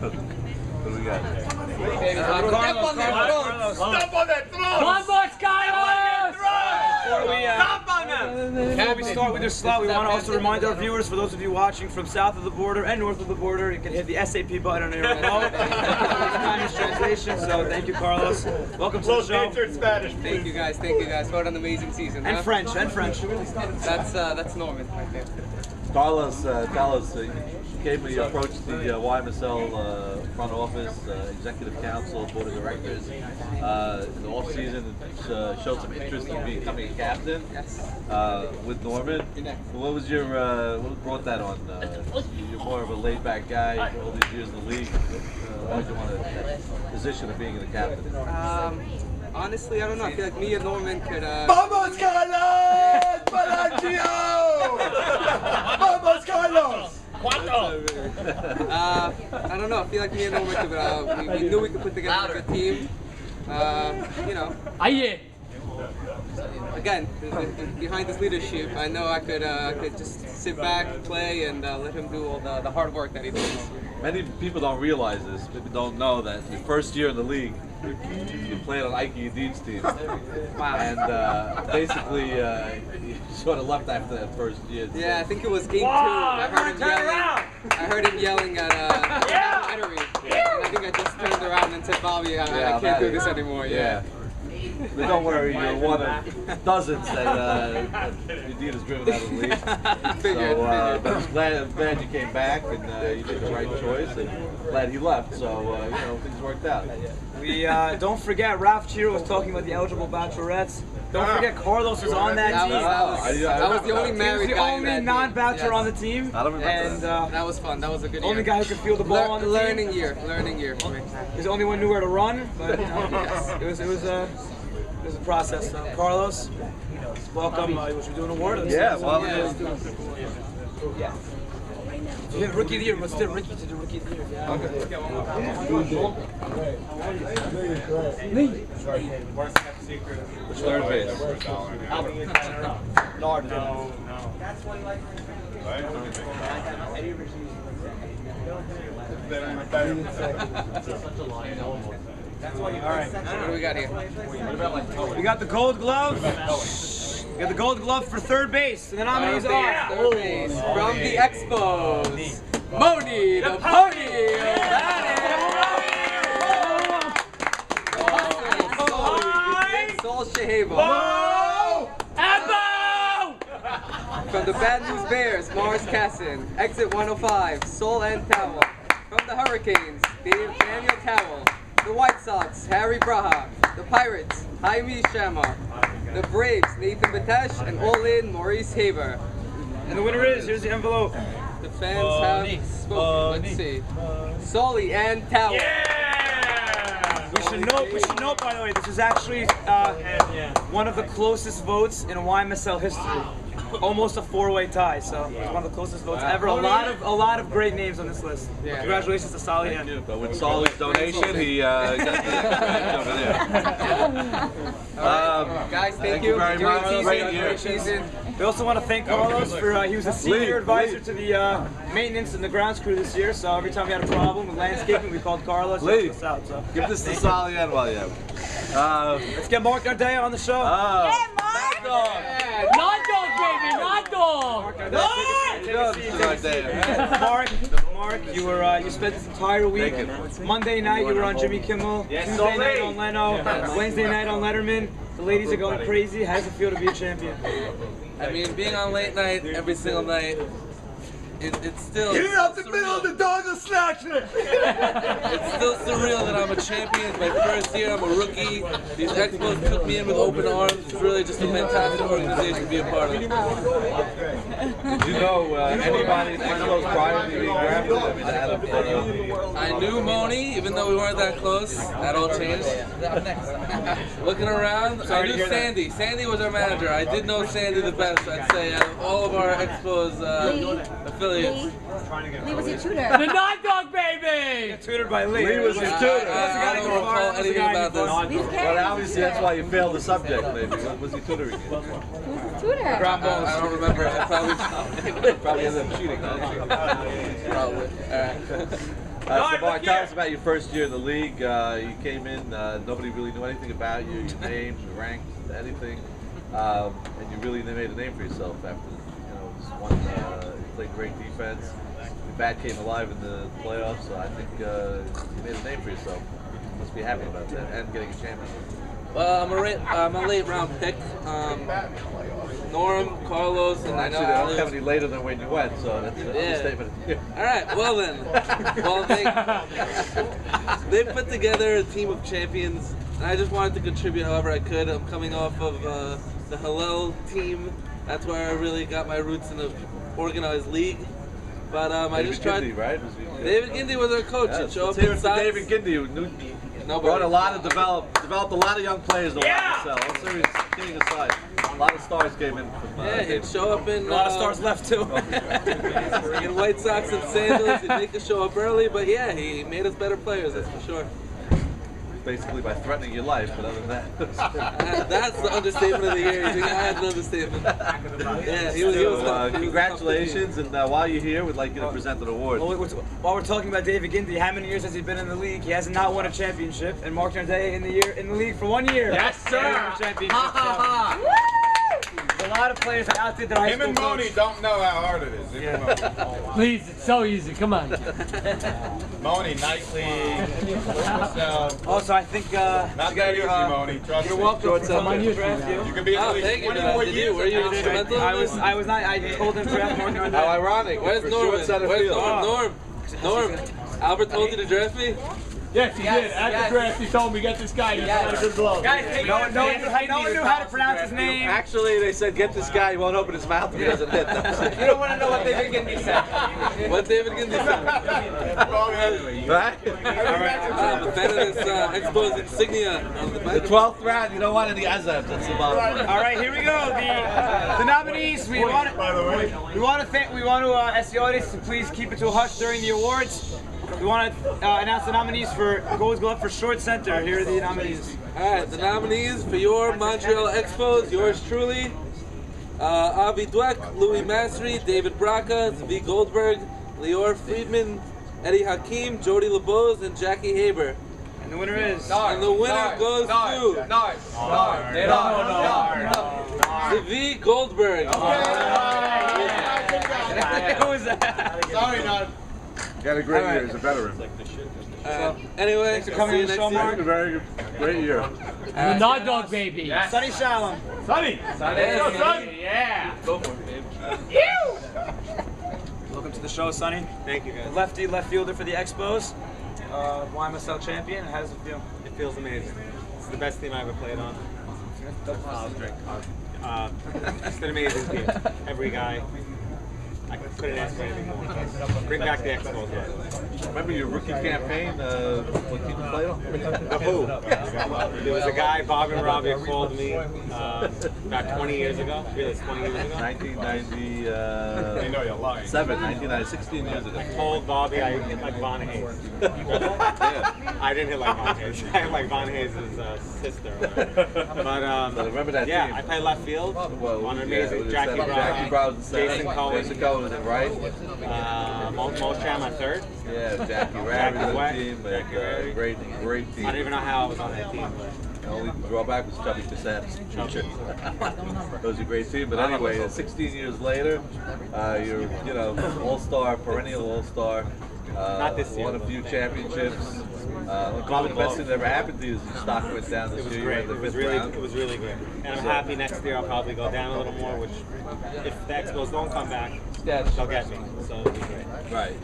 Carlos. Step on that throne! Come on, boys, Carlos! Before we start with your slot, we want to also remind our viewers, for those of you watching from south of the border and north of the border, you can hit the SAP button on your remote. Spanish translation, so thank you, Carlos. Welcome to the show. Spanish. Thank you guys, thank you guys. What an amazing season. And huh? French. That's Norman right there. Carlos, tell us, you came when you approached the YMSL front office, executive council, board of directors. In the off season, showed some interest in becoming a captain with Norman. What was your, what brought that on? You're more of a laid back guy, all these years in the league. Why did you want that position of being the captain? Honestly, I don't know. I feel like me and Norman could. Vamos, Carlos! Palacio! Vamos, Carlos! I don't know. I feel like me and Norman could. We knew we could put together a good team. You know. Again, behind his leadership, I know I could just sit back, play, and let him do all the hard work that he does. Many people don't realize this. People don't know that your first year in the league, you played on Ike Dean's team. Wow. And basically, you sort of left after that first year. Yeah, I think it was game 2. I heard him yelling at battery. And I think I just turned around and said, Bobby, I can't do this anymore. Yeah. But don't worry, you're one of dozens that Dean has driven out of the league. But I'm glad you came back and you did the right choice, and glad he left. So you know, things worked out. We don't forget, Ralph Chiro was talking about the eligible bachelorettes. Don't forget, Carlos was on that team. That was the only married guy. He was the only non-bachelor on the team. I don't remember and that was fun. That was a good year. Only guy who could feel the ball on the learning team. Learning year for me. He's the only one who knew where to run, but you know, it was a process. Carlos, welcome. Was you doing an award? Yeah, well, yeah. You have Rookie of the Year. Let's do Rookie to do Rookie of the Year. Yeah. Okay. Let's get one more. Which third base? No. Alright, what do we got here? We got the gold glove. We got the gold glove for third base. And the nominees are third base from the Expos, Moni the Pony. Sol Shahaba. From the Bad News Bears, Mars Cassin. Exit 105, Sol and Towel. From the Hurricanes, Daniel Towel. The White Sox, Harry Braha. The Pirates, Jaime Shama. The Braves, Nathan Batesh. And all-in, Maurice Haber. And the winner is, here's the envelope. The fans have spoken. Let's see. Sully and Towel. Yeah! We should note, by the way, this is actually one of the closest votes in YMSL history. Almost a 4-way tie, so it's one of the closest votes ever. A lot of great names on this list. Yeah. Congratulations to Sully. But with Sully's donation, he got the over there. Guys, thank you very much. Great year. We also want to thank Carlos for he was a senior advisor to the maintenance and the grounds crew this year. So every time we had a problem with landscaping, we called Carlos. Lee, us out, so. give this to Sully and while you have it. Let's get Mark Ardea on the show. Yeah, Not dog, baby, not dog. Mark, you spent this entire week. Monday night you were on Jimmy Kimmel. Tuesday night on Leno. Wednesday night on Letterman. The ladies are going crazy. How does it feel to be a champion? I mean, being on late night every single night, it's still... Get it out the middle of the dog and snatch it! It's still surreal that I'm a champion. It's my first year. I'm a rookie. These Expos took me in with open arms. It's really just a fantastic organization to be a part of. Did you know anybody that Expos prior to being drafted? I knew Moni, even though we weren't that close. That all changed. Looking around, I knew Sandy. Sandy was our manager. I did know Sandy the best, I'd say, out of all of our Expos affiliates. affiliates. Lee was your tutor. The Nine Dog Baby! Got tutored by Lee. Lee was his tutor. I don't recall anything about this. Well, obviously that's why you failed the subject, maybe. What was he tutoring you? Tutor. I don't remember. I Probably ended up cheating. Probably. So Mark, tell us about your first year in the league. You came in, nobody really knew anything about you, your name, your rank, anything, and you really made a name for yourself after, just one. You played great defense. Your bat came alive in the playoffs, so I think you made a name for yourself. You must be happy about that and getting a championship. Well, I'm a late round pick. Norm, Carlos, and I know Actually, they don't have any later than when you went, so that's an understatement. All right, well then. Well, they put together a team of champions, and I just wanted to contribute however I could. I'm coming off of the Hillel team. That's where I really got my roots in the organized league. But I just tried. David Gindey, right? David Gindey was our coach. Yeah, He'd show up let's hear in it for socks. David Gindey, who brought a lot of developed a lot of young players to YMSL. All serious kidding aside, a lot of stars came in from. Yeah, he'd show up in. A lot of stars left too. In white socks and sandals, he'd make us show up early, but yeah, he made us better players, that's for sure. Basically by threatening your life, but other than that. That's the understatement of the year. You think I had an understatement? Yeah, he was. Congratulations, and while you're here, we'd like you to present an award. Well, while we're talking about David Gindey, how many years has he been in the league? He has not won a championship, and Mark Narday in the league for 1 year. Yes, sir. Championship. A lot of players out there that I. Him and Moni don't know how hard it is. Him and Moni. Please, it's so easy. Come on. Moni, night league. Also, I think not that easy, Moni. Trust you're me. welcome for someone to draft you. You can be in the league 20 more years. Were you instrumental? I was not. I told him to draft Mark Narday. How ironic. Where's For Norman? short center Where's field. Norm? Albert told you to draft me? Yes, he did. At the draft, he told me, get this guy. He's got a good glove. Guys, no one knew how to pronounce his name. Actually, they said, get this guy. He won't open his mouth if he doesn't hit them. You don't want to know what David Gindey said. What David Gindey said? Right? I'm a fan of this Expos insignia on the back. The 12th round, you don't want any azabs. That's the bottom line. All right, here we go. The nominees. We want to ask the audience to please keep it to a hush during the awards. We want to announce the nominees for Goals Glove for Short Center. Here are the nominees. All right, the nominees for your Montreal Expos, yours truly, Avi Dweck, Louis Masry, David Braca, Zvi Goldberg, Lior Friedman, Eddie Hakim, Jody LeBose, and Jackie Haber. And the winner is... And the winner goes to... Zvi Goldberg. Who is that? Sorry, Nod. He had a great year. He's a veteran. Anyway, thanks for coming to the show, Mark. A very great year. The Nod Dog Baby. Yes. Sonny Shalom. Sonny. Yo, son. Yeah. Go for it, babe. Welcome to the show, Sonny. Thank you, guys. Lefty, left fielder for the Expos. YMSL champion. How does it feel? It feels amazing. It's the best team I ever played on. I'll drink. Just an amazing team. Every guy. I couldn't ask for anything more. Bring back the Expos. Remember your rookie campaign? What team you played on? Who? There was a guy, Bobby Morabis, called me about 20 years ago. Really, it's 20 years ago. 1997, 16 years ago. I told Bobby I hit like Von Hayes. I didn't hit like Von Hayes. I hit like Von Hayes' sister. But remember that yeah, team. I played left field on an amazing Jackie Brown, Jason Cohen, was it right? Mosham at third. Yeah, Jackie Rabbit, team. Great team. I don't even know how I was on that team. The only drawback was Chubby Cassaps. It was a great team, but anyway, 16 years later, you're all-star, perennial all-star. Not this year. Won a few championships. Probably the best thing that ever happened to you is your stock went down this year. Great. It was really great. And I'm happy next year I'll probably go down a little more, which if the Expos don't come back, they'll get me. So it'll be great. Right.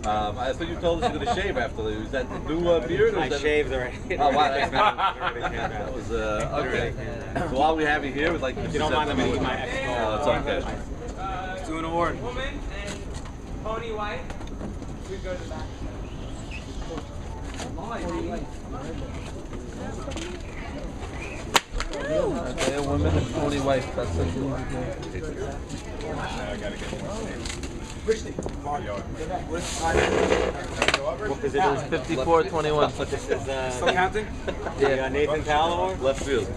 I thought you told us you're going to shave after the. Is that the new beard? Or I shaved already. Oh, wow. That was, okay. So while we have you here, we'd like to... If you don't mind, I'm going to eat my Expo. Oh, it's okay. Let's do an award. Woman and Pony White. We go to the back. Okay, women and 40 wife. That's it. I gotta get What position? 54-21. Still counting? Yeah. Nathan Towil Award? Left field.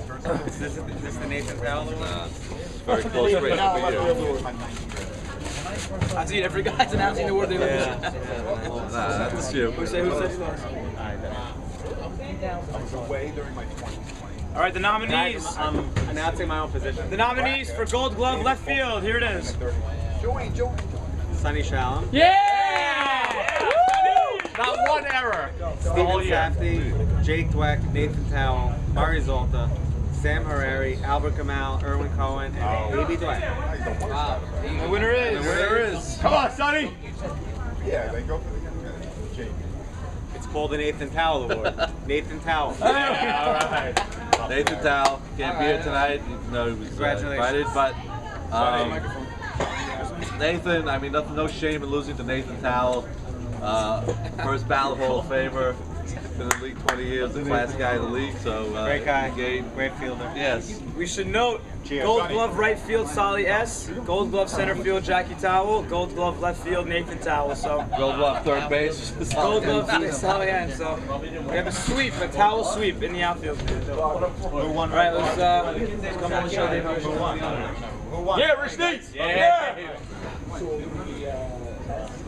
Is this the Nathan Towil Award? Very close race every year. I've seen every guy's announcing the award they lose. Nah, not this year. Who said All right, the nominees. I'm announcing my own position. The nominees for Gold Glove left field. Here it is. Sonny Shalom. Yeah! Not one error. Steven Safdie, Jake Dweck, Nathan Towil, Murray Zolta, Sam Harari, Albert Kamal, Erwin Cohen, and A.B. Dweck. Wow. The winner is. Come on, Sonny. Yeah, they go for the Jake. It's called the Nathan Towil Award. Nathan Towil. Yeah, all right. Nathan Towil can't be here tonight, even though he was invited, but Nathan, I mean, no shame in losing to Nathan Towil. First ballot Hall of Famer, been in the league 20 years, the class guy in the league, so Great guy, great fielder. Yes. We should note Gold Glove right field Solly S, Gold Glove center field Jackie Towil, Gold Glove left field Nathan Towil. So Gold Glove third base. Gold Glove Solly S. So we have a sweep, a Towil sweep in the outfield. All right, let's come on the show, Dave. Yeah, Rich Neats. Yeah.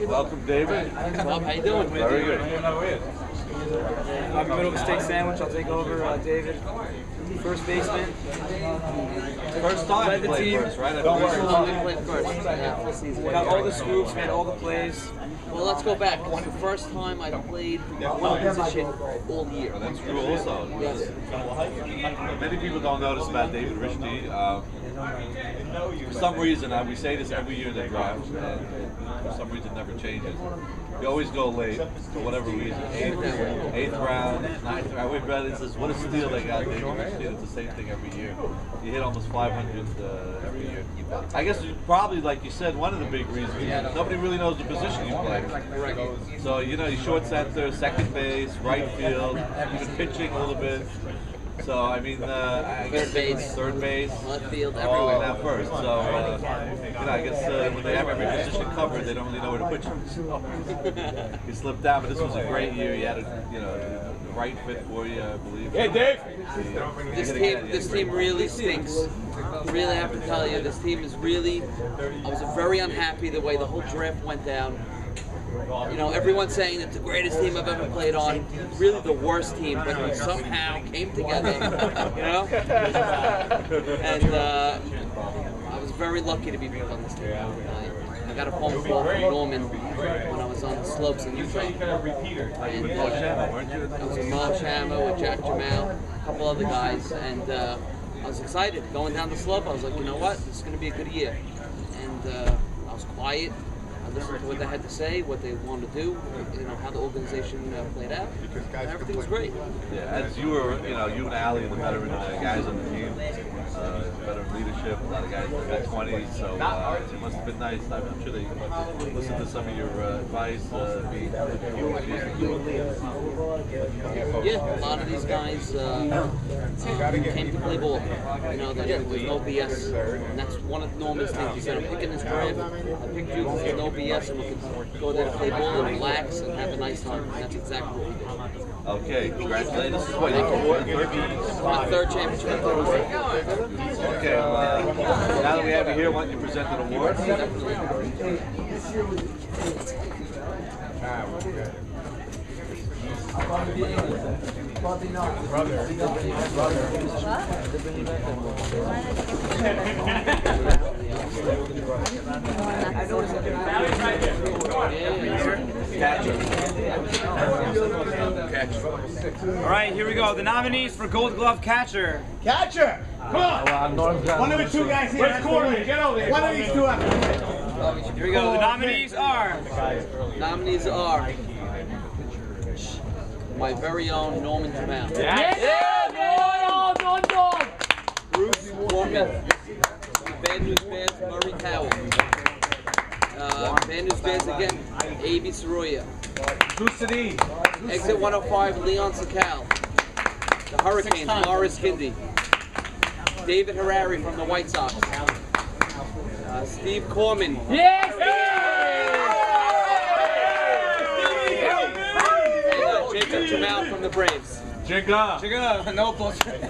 Welcome, David. Bob, how you doing? Very good. I'm in the middle of a steak sandwich. I'll take over David. First baseman. First time Led you the played team. first, right? Played first. Yeah, full season. Got all the scoops, made all the plays. Well, let's go back. It's the first time I played one position all year. That's true also. Yes. Many people don't notice about David Richney. For some reason, we say this every year in the draft, and for some reason it never changes. You always go late, for whatever reason. Eighth round, ninth round. Everybody says, what a steal they got, David Richney. It's the same thing every year. You hit almost 500 every year. I guess probably, like you said, one of the big reasons is nobody really knows the position you play. So, you know, you short center, second base, right field, even pitching a little bit. So, I mean, third base, left field, everywhere. everywhere. Now first. So, you know, I guess when they have every position covered, they don't really know where to put you. He slipped out, but this was a great year. He had a, the right fit for you, I believe. Hey, Dave. This team really stinks. Really, I have to tell you, this team is really. I was very unhappy the way the whole draft went down. You know, everyone's saying it's the greatest team I've ever played on. Really the worst team, but we somehow came together, you know? And I was very lucky to be put on this team. I got a phone call from Norman when I was on the slopes in Utah. And I was in Mo Chamo with Jack Jamal, a couple other guys, and I was excited. Going down the slope, I was like, you know what? This is going to be a good year. And I was quiet. I listened to what they had to say, what they wanted to do, you know, how the organization played out. And everything was great. Yeah, as you were, you know, you and Ali, the veteran guys on the team, veteran leadership, a lot of guys in their 20s, so it must have been nice. I'm sure they listened to some of your advice. Yeah, a lot of these guys came to play ball. You know, that there was no BS. And that's one of Norman's things. He said, I'm picking this draft, I picked you because there's no BS, and we can go there to play ball and relax and have a nice time. And that's exactly what we did. Okay, congratulations. This is what you award my third championship. Okay, now that we have you here, why don't you present an award? All right, here we go. The nominees for Gold Glove catcher. Catcher! Come on! One of the two guys here. Where's Corley? Get over here. One of these two up. Here we go. The nominees are. My very own Norman Jamal. Bruce Foreman. Bad News Bears, Murray Towil. Bad News Bears again, A.B. Soroya. Exit 105, Leon Sakal. The Hurricanes, Morris Kindy. David Harari from the White Sox. Steve Corman. Yes! Shut your mouth from the Braves. Jigga. No applause. Cut it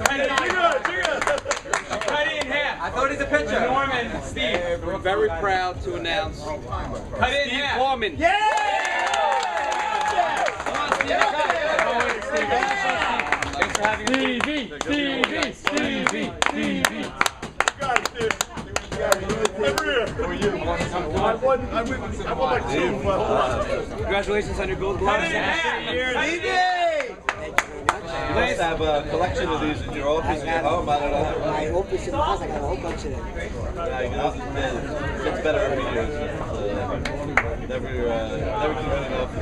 in half. I thought he's a pitcher. Norman, Steve. We're very proud to announce Cut it in Steve half. Foreman. Yeah! Thanks for having us. Stevie. Congratulations on your gold glove. You must have a collection of these in your office at home. I don't know. My office in the house, I got a whole bunch of them. It's better every year. Never can run enough.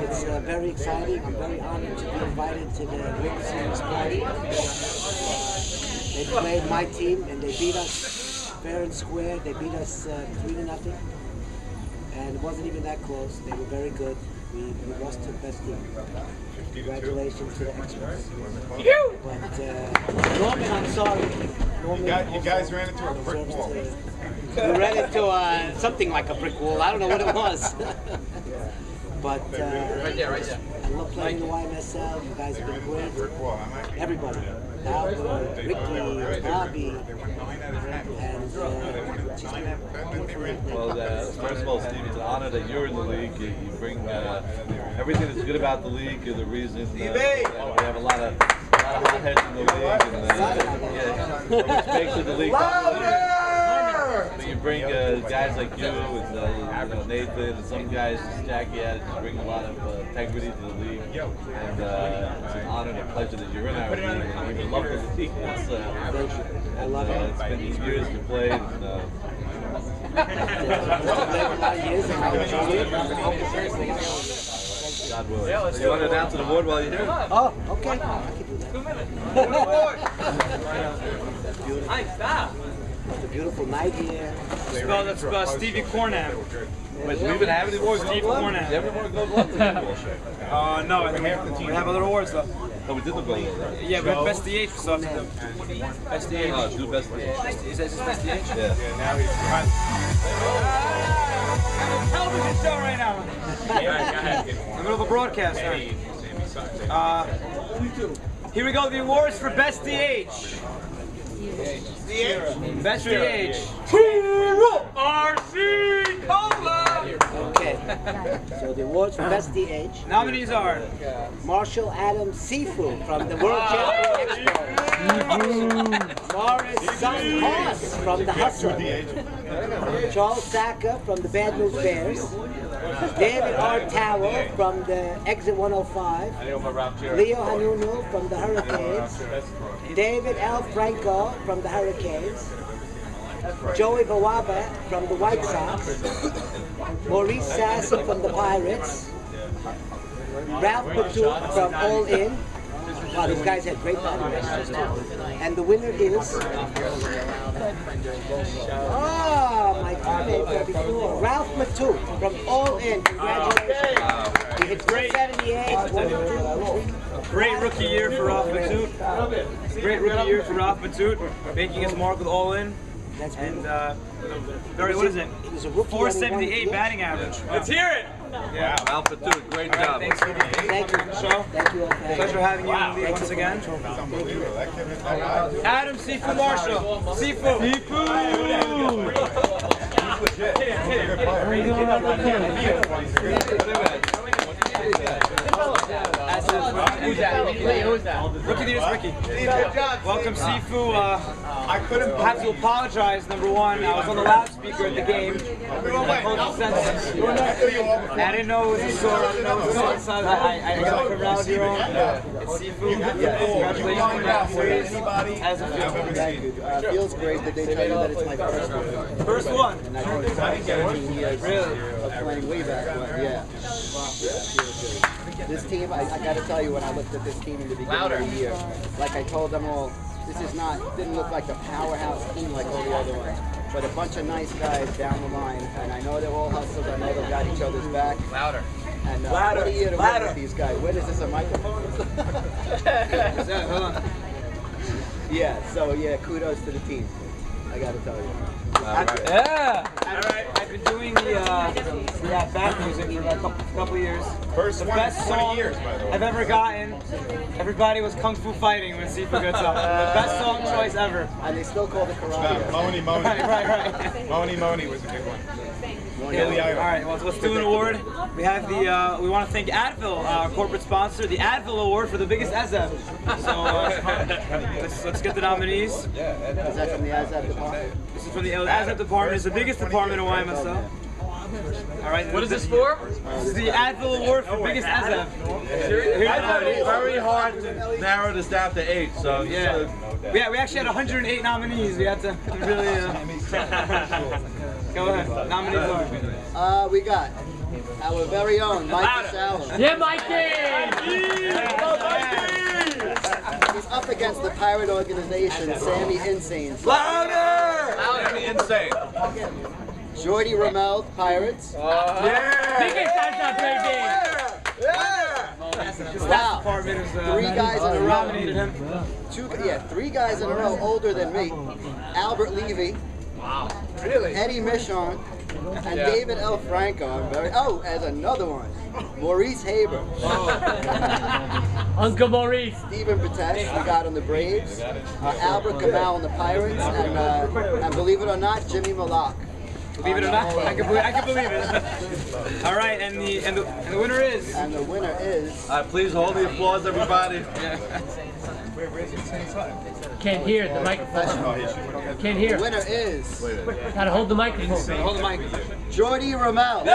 It's very exciting. I'm very honored to be invited to the World Series party. They played my team and they beat us fair and square. They beat us 3-0. And it wasn't even that close. They were very good. We lost to the best team. Congratulations to the Expos. But Norman, I'm sorry. Norman, you guys ran into a brick wall. We ran into something like a brick wall. I don't know what it was. But Right there. I love playing in the YMSL. You guys have been great. Everybody. Albert, Ricky, Bobby, and Well, first of all, Steve, it's an honor that you're in the league. You bring everything that's good about the league. You're the reason we have a lot of hotheads in the league, and which makes it the league. But you bring guys like you and Nathan and some guys, Jackie at it, just bring a lot of integrity to the league. And it's an honor and a pleasure that you're in our league. And we love the league. I love it. It's been these years you played. And, God willing. So you want to announce an award while you're here? Oh, okay. I can do that. Stop. It's a beautiful night here. That's Stevie Cornam. Wait, so we've been having any more Steve gold gloves? Cornam. Do you have any more gold gloves? No, I think we have other awards though. Oh, we did the gold gloves. Yeah, we have Best DH, so have to do Best DH. Oh, do Best DH. Is that just Best DH? Yeah. Television show right now. In the middle of a broadcast. Here we go, the awards for Best DH. Best DH. RC Cola! Okay. So the awards for Best DH. Nominees are Marshall Adams Seafood from the World Championship Expos. Morris Haas from the Hustle. Charles Saka from the Bad News Bears. David R. Tawil from the Exit 105. Leo Hanunu from the Hurricanes. David L. Franco from the Hurricanes. Joey Bawaba from the White Sox. Maurice Sassy from the Pirates. Ralph Patouk from All In. Wow, these guys had great batting races too. And the winner is... Oh, my teammate before. Ralph Patouk from All In. Congratulations. He hit 378. great rookie year for Ralph Patouk. Great rookie year for Ralph Patouk, making his mark with All In. And what is it? 478 batting average. Wow. Let's hear it! Yeah, Albert Tawil, great job. Thanks for the show. Thank you. Pleasure having you in the league once again. Adam Seafood Marshall. Seafood. Who's that? Rookie leader is Ricky. Welcome, Sifu. I couldn't have to apologize. Number one, I was on the loudspeaker at the game. I didn't know it was a sword. I didn't know it was a sword. I got from around here on. It's Sifu. Congratulations on that series. How's it feel? It feels great that they tell you that it's my first one. First one? And I know it's 17 years of playing way back when. Yeah. This team, I got to tell you, when I looked at this team in the beginning of the year, like I told them all, this is didn't look like a powerhouse team like all the other ones, but a bunch of nice guys down the line, and I know they're all hustlers, I know they've got each other's back. Louder. And what a year to work with these guys. Where is this, a microphone? Hold on. Yeah, so yeah, kudos to the team. I got to tell you. Yeah. All right. been doing the back music for about a couple years. First the one best in 20 song years, by the way. I've ever gotten. Everybody was kung fu fighting when Sifu gets up. The best song choice ever. And they still call it karate. Moni Moni. Right. Moni Moni was a good one. Yeah, all right, well, let's do an award. We have the, we want to thank Advil, our corporate sponsor, the Advil Award for the biggest ASAP. So let's get the nominees. Is that from the ASAP department? This is from the ASAP department. It's the biggest department in YMSL. All right. What is this for? This is the Advil Award for biggest ASAP. Very hard to narrow this down to 8. So yeah, we actually had 108 nominees. We had to really. Go ahead. Nominees are. We got our very own Mikey Salo. Yeah, Mikey! He's up against the pirate organization, Sammy Insane. Louder! Sammy Insane. Jordy Ramel, Pirates. Biggest ASAP, baby! Wow. Department is, 3 guys in a row. nominated him. 3 guys in a row older than me. Albert Levy. Wow. Really? Eddie Michon. And David L. Franco. As another one. Maurice Haber. Uncle Maurice. Stephen Batesh, we got on the Braves. Albert Kamal on the Pirates. And believe it or not, Jimmy Malak. Believe it or not, I can believe it. All right, and the winner is. And the winner is. Please hold the applause, everybody. Can't hear the microphone. Can't hear. The winner is. Gotta hold the microphone. Hold the mic. Jordy Ramel. We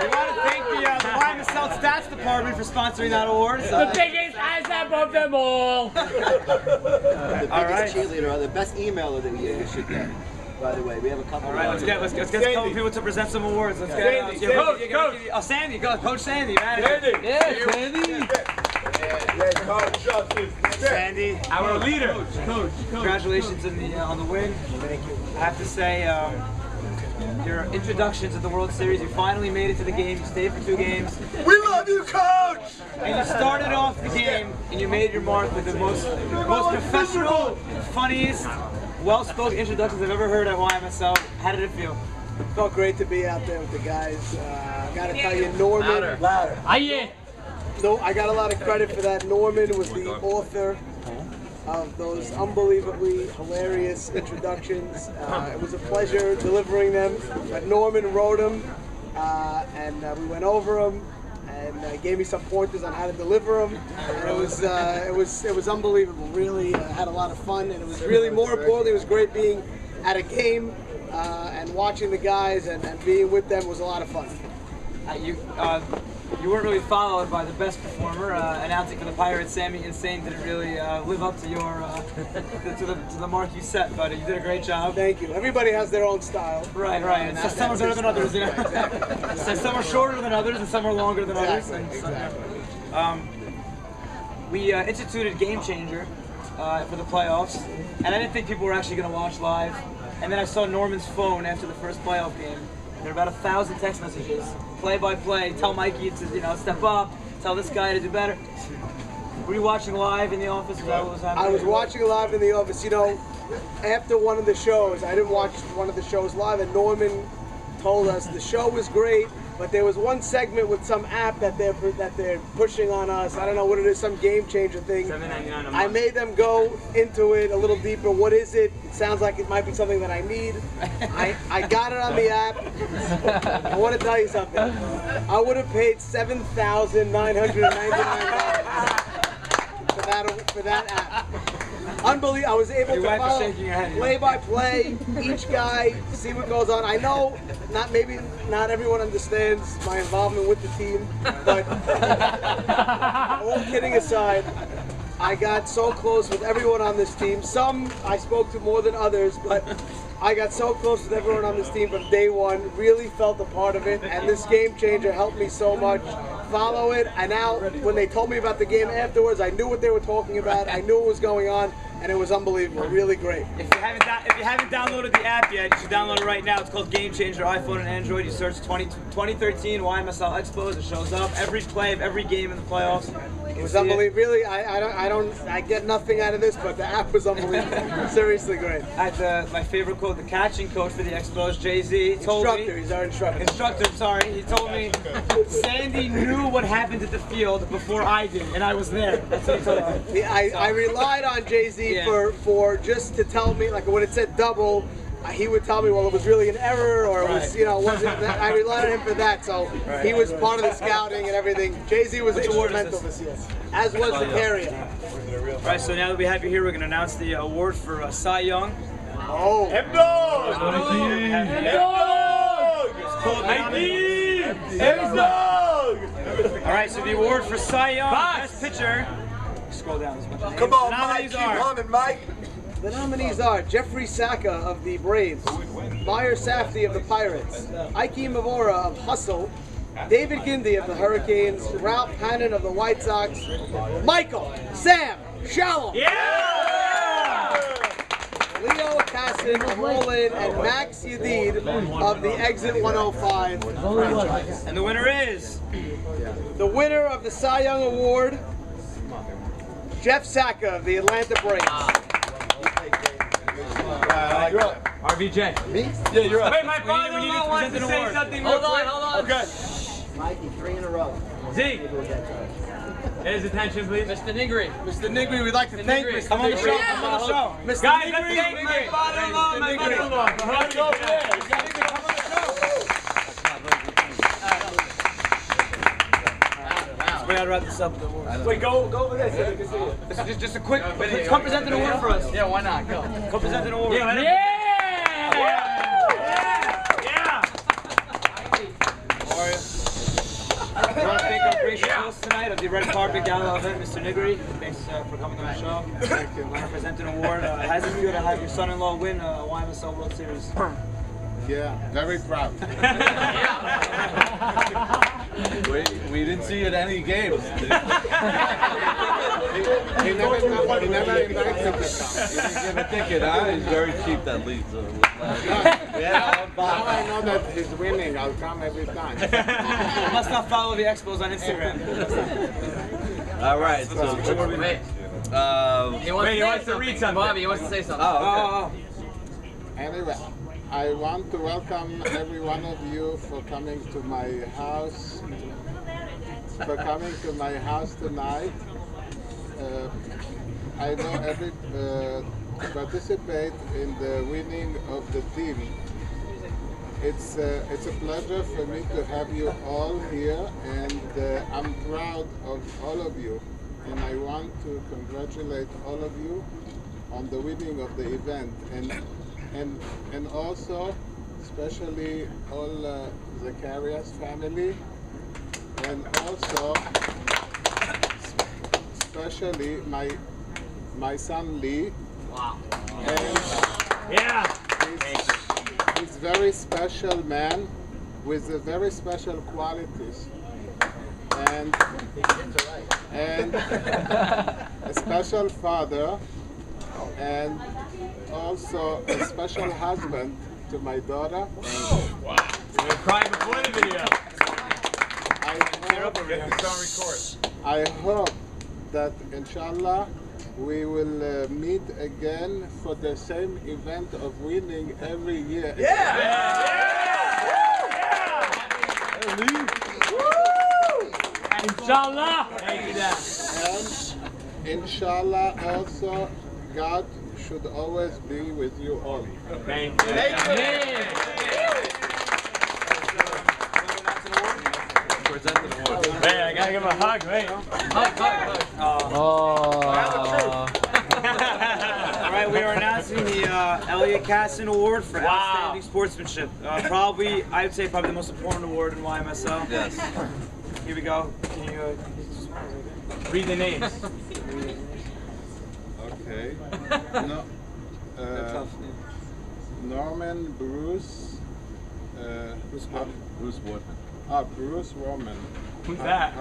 want to thank the YMSL Stats Department for sponsoring that award. The biggest ASAP of them all. The biggest cheerleader, or the best emailer that you should get. By the way, we have a couple. All right, let's get a couple people to present some awards. Let's get Coach. Sandy, Coach Sandy, man. Yeah, Sandy. Sandy, our leader. Coach. Congratulations on the win. Thank you. I have to say, your introduction to the World Series, you finally made it to the game. You stayed for 2 games. We love you, Coach! And you started off the game, and you made your mark with the most professional, funniest, well-spoken introductions I've ever heard at YMSL. How did it feel? Felt great to be out there with the guys. I gotta tell you, Norman. Louder. No, I got a lot of credit for that. Norman was the author of those unbelievably hilarious introductions. It was a pleasure delivering them. But Norman wrote them, and we went over them, and gave me some pointers on how to deliver them. And it was unbelievable. Really had a lot of fun, and it was really, more importantly, it was great being at a game and watching the guys and being with them was a lot of fun. You weren't really followed by the best performer. Announcing for the Pirates, Sammy Insane didn't really live up to your to the mark you set, but you did a great job. Thank you. Everybody has their own style. Right. And some are better than others, you know. So some are shorter than others, and some are longer than others. And we instituted Game Changer for the playoffs, and I didn't think people were actually going to watch live. And then I saw Norman's phone after the first playoff game. There were about 1,000 text messages, play-by-play. Tell Mikey to step up. Tell this guy to do better. Were you watching live in the office? Is that what was happening? I was watching live in the office. You know, after one of the shows, I didn't watch one of the shows live, and Norman told us the show was great, but there was one segment with some app that they're pushing on us. I don't know what it is, some game changer thing. $7.99 a month. I made them go into it a little deeper. What is it? It sounds like it might be something that I need. I got it on the app. I want to tell you something. I would have paid $7,999 for that app. Unbelievable. I was able to follow play-by-play, each guy, see what goes on. I know maybe not everyone understands my involvement with the team, but all kidding aside, I got so close with everyone on this team. Some I spoke to more than others, but I got so close with everyone on this team from day one, really felt a part of it, and this Game Changer helped me so much. Follow it, and now when they told me about the game afterwards, I knew what they were talking about, I knew what was going on, and it was unbelievable, really great. If you haven't downloaded the app yet, you should download it right now. It's called Game Changer, iPhone and Android. You search 2013 YMSL Expos, it shows up. Every play of every game in the playoffs. can was see unbelievable. Really, I get nothing out of this, but the app was unbelievable. Seriously great. My favorite quote, the catching coach for the Expos, Jay-Z, told Instructor, me. he's our instructor. Sorry. He told me Sandy knew what happened at the field before I did, and I was there. That's what he told me. I relied on Jay-Z Yeah. for just to tell me, like when it said double, he would tell me, well, it was really an error, or it was, wasn't that. I relied on him for that, so he was part of the scouting and everything. Jay-Z was instrumental this year, as was the carrier. All right, so now that we have you here, we're going to announce the award for Cy Young. Oh. M-Dog! All right, so the award for Cy Young, best pitcher. Scroll down as much as Come on, Mike, keep humming, Mike. The nominees are Jeffrey Saka of the Braves, Meyer Safdie of the Pirates, Ike Mavora of Hustle, David Gindey of the Hurricanes, Ralph Hannon of the White Sox, Michael Sam Shalom, Leo Casson of Roland, and Max Yadid of the Exit 105 franchise. And the winner is? The winner of the Cy Young Award, Jeff Saka of the Atlanta Braves. You're up. RVJ. Me? Yeah, you're up. Wait, my father-in-law wants to say something real quick. Hold on. Okay. Mikey, 3 in a row. Zeke. His attention, please. Mr. Nigri. Mr. Nigri, we'd like to thank Mr. Come on the show. Nigri. Come on the show. Mr. Guys, Nigri, let's thank my father-in-law and my mother-in-law. We gotta wrap this up. Wait, go over there so they can see it. This is just a quick. Come present an award for us. Yeah, why not? Go. Come present an award. Yeah! I want to thank our gracious host tonight of the Red Carpet Gala event, Mr. Nigri. Thanks for coming on the show. Thank you. I want to present an award. How's it feel to have your son-in-law win a YMSL World Series? Yeah, very proud. We didn't see you at any games. He never invited me to come. He didn't give a ticket, huh? He's very cheap, that lead. So Now I know that he's winning, I'll come every time. Must not follow the Expos on Instagram. all right. So Wait. He wants to read something. Bobby, he wants to say something. Oh, okay. Anyway, I want to welcome every one of you for coming to my house. Tonight. I know to participate in the winning of the team. It's a pleasure for me to have you all here, and I'm proud of all of you. And I want to congratulate all of you on the winning of the event, and also especially all the Carriers family, and also especially my son Lee. Wow. And he's a very special man with very special qualities. And a special father, and also a special husband to my daughter. Wow. You're crying before the video. I hope that inshallah we will meet again for the same event of winning every year. Inshallah. And inshallah also God should always be with you all. Thank you. Hey, I gotta give him a hug, wait. All right, we are announcing the Elliot Casson Award for Outstanding Sportsmanship. Probably the most important award in YMSL. Yes. Here we go. Can you read the names? Okay. No, Norman Bruce. Bruce Warman. Bruce Warman. Who's that?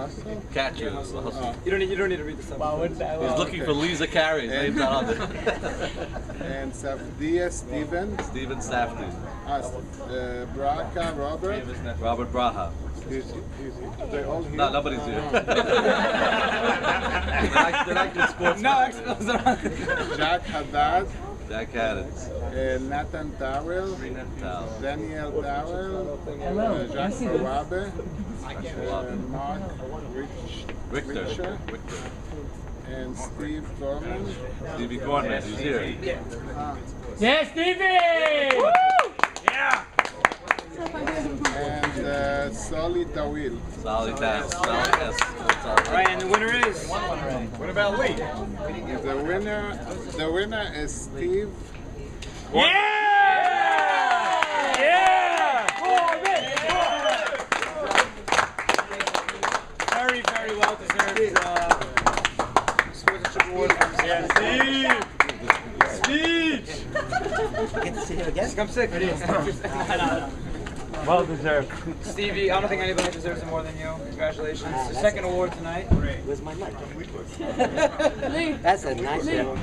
Catcher. You don't need to read the stuff. He's looking for Lisa Carey. His name's not on there. And Safdia Steven. Steven Safdie. Braca Robert. Robert Braha. They're all here. No, nobody's here. They're not good sports. No, Expos are on. Jack Haddad. Jack Haddad. Nathan Tawil. Daniel Tawil. Jack Morabis. Mark Richter. And Steve Gorman. Stevie Gorman, who's here. Yeah, Stevie! Woo! Yeah! And Solly Tawil. Solly Tawil. All right, and the winner is. What about Lee? The winner is Steve. Yeah! Yeah! Very, very well deserved. Sportsmanship award from Steve. Speech. Get to see him again? I'm sick. Well deserved. Stevie, I don't think anybody deserves it more than you. Congratulations. Your second award tonight. Where's my mic? That's a nice one.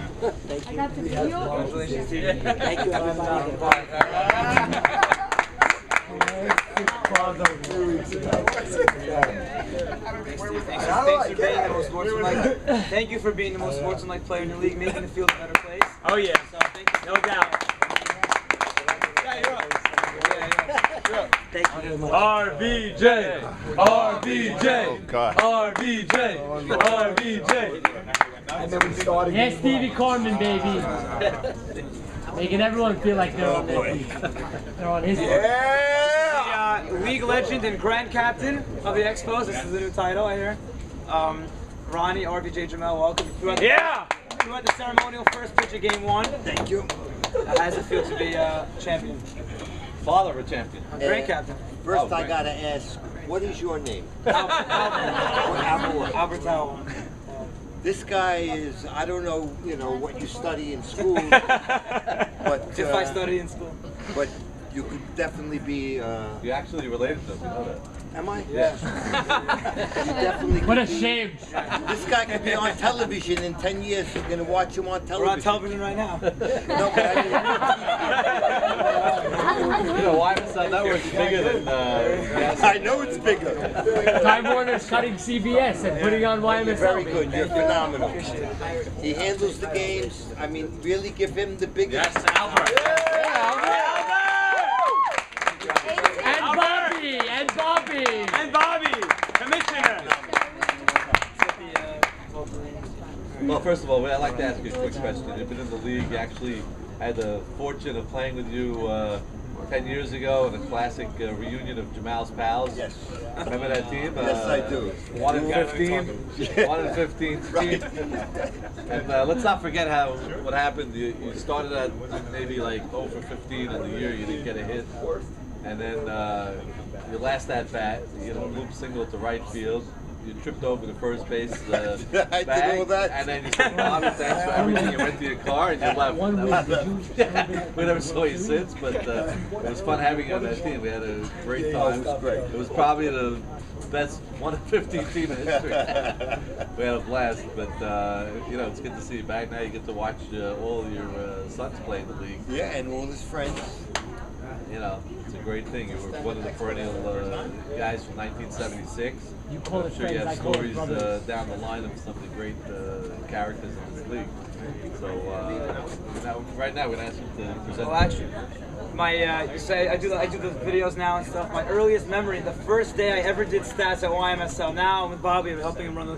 Thank you. Congratulations, Stevie. Thank you, everybody. Thank you for being the most sportsmanlike player in the league, making the field a better place. Oh yeah. So thank you. No doubt. Thank you very much. RBJ! RBJ! RBJ! RBJ! And then we started. Yeah, Stevie Corman, baby. Making everyone feel like they're on their feet. They're on his feet. The league legend and grand captain of the Expos. This is the new title, I hear. Ronnie, RBJ, Jamel, welcome. Yeah! You had the ceremonial first pitch of game 1. Thank you. How does it feel to be a champion? Father of a champion. Grand captain. First, I gotta ask, what is your name? Albert Tawil. This guy is, I don't know, what you study in school, but If I study in school. But you could definitely be. You actually related to him, you know that. Am I? Yeah. You definitely. What a shame. This guy could be on television in 10 years. You're gonna watch him on television. We're on television right now. No, but I mean, You know, YMSL Network's bigger than. I know it's bigger. Time Warner's cutting CBS and putting on YMSL. Very good. You're phenomenal. He handles the games. I mean, really give him the biggest. Yes, Albert. And Bobby, Commissioner. Well, first of all, I'd like to ask you a quick question. You've been in the league. You actually had the fortune of playing with you 10 years ago in a classic reunion of Jamal's pals. Yes. Remember that team? Yes, I do. 1 in 15. 1 in 15 team. And let's not forget what happened. You started at maybe like 0 for 15 in the year. You didn't get a hit. And then your last at bat, loop single to right field. You tripped over the first base I bag, did all that. and then you said, Bobby, thanks for everything. You went to your car and you left. We never saw you since, but it was fun having you on that team. We had a great time. It was great. It was probably the best 1 in 15 team in history. We had a blast, but it's good to see you back. Now you get to watch all of your sons play in the league. Yeah, and all his friends. It's a great thing. You were one of the perennial guys from 1976. You call it I'm sure you friends, have I call it stories brothers. down the line of some of the great characters in this league. So right now we're going to ask you to present. Well, actually, you say I do the videos now and stuff. My earliest memory, the first day I ever did stats at YMSL. Now I'm with Bobby, I'm helping him run the.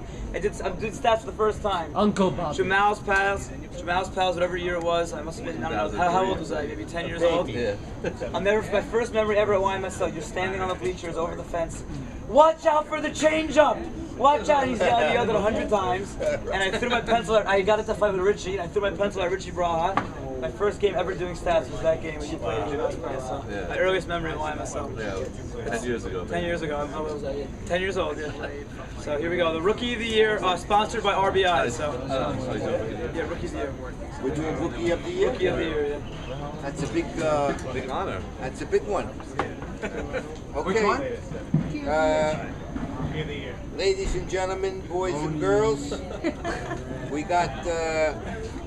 I'm doing stats for the first time. Uncle Bobby. Jamal's pals, whatever year it was. I must have been. I don't know how old was I? Maybe 10 years old. Yeah. My first memory ever at YMSL. You're standing on the bleachers over the fence. Watch out for the changeup! Watch out! He's yelled 100 times. And I threw my pencil. I got into a fight with Richie. And I threw my pencil at Richie Braha. My first game ever doing stats was that game when you played Jamal's pals. So my earliest memory at YMSL. Yeah, 10 years ago. 10 years ago. How old was I? 10 years old. Yeah. So here we go. The Rookie of the Year, sponsored by RBI. So yeah, Rookie of the Year. We're doing Rookie of the Year? Rookie of the Year, yeah. That's a big honor. That's a big one. Okay. Which one? Ladies and gentlemen, boys and girls, we got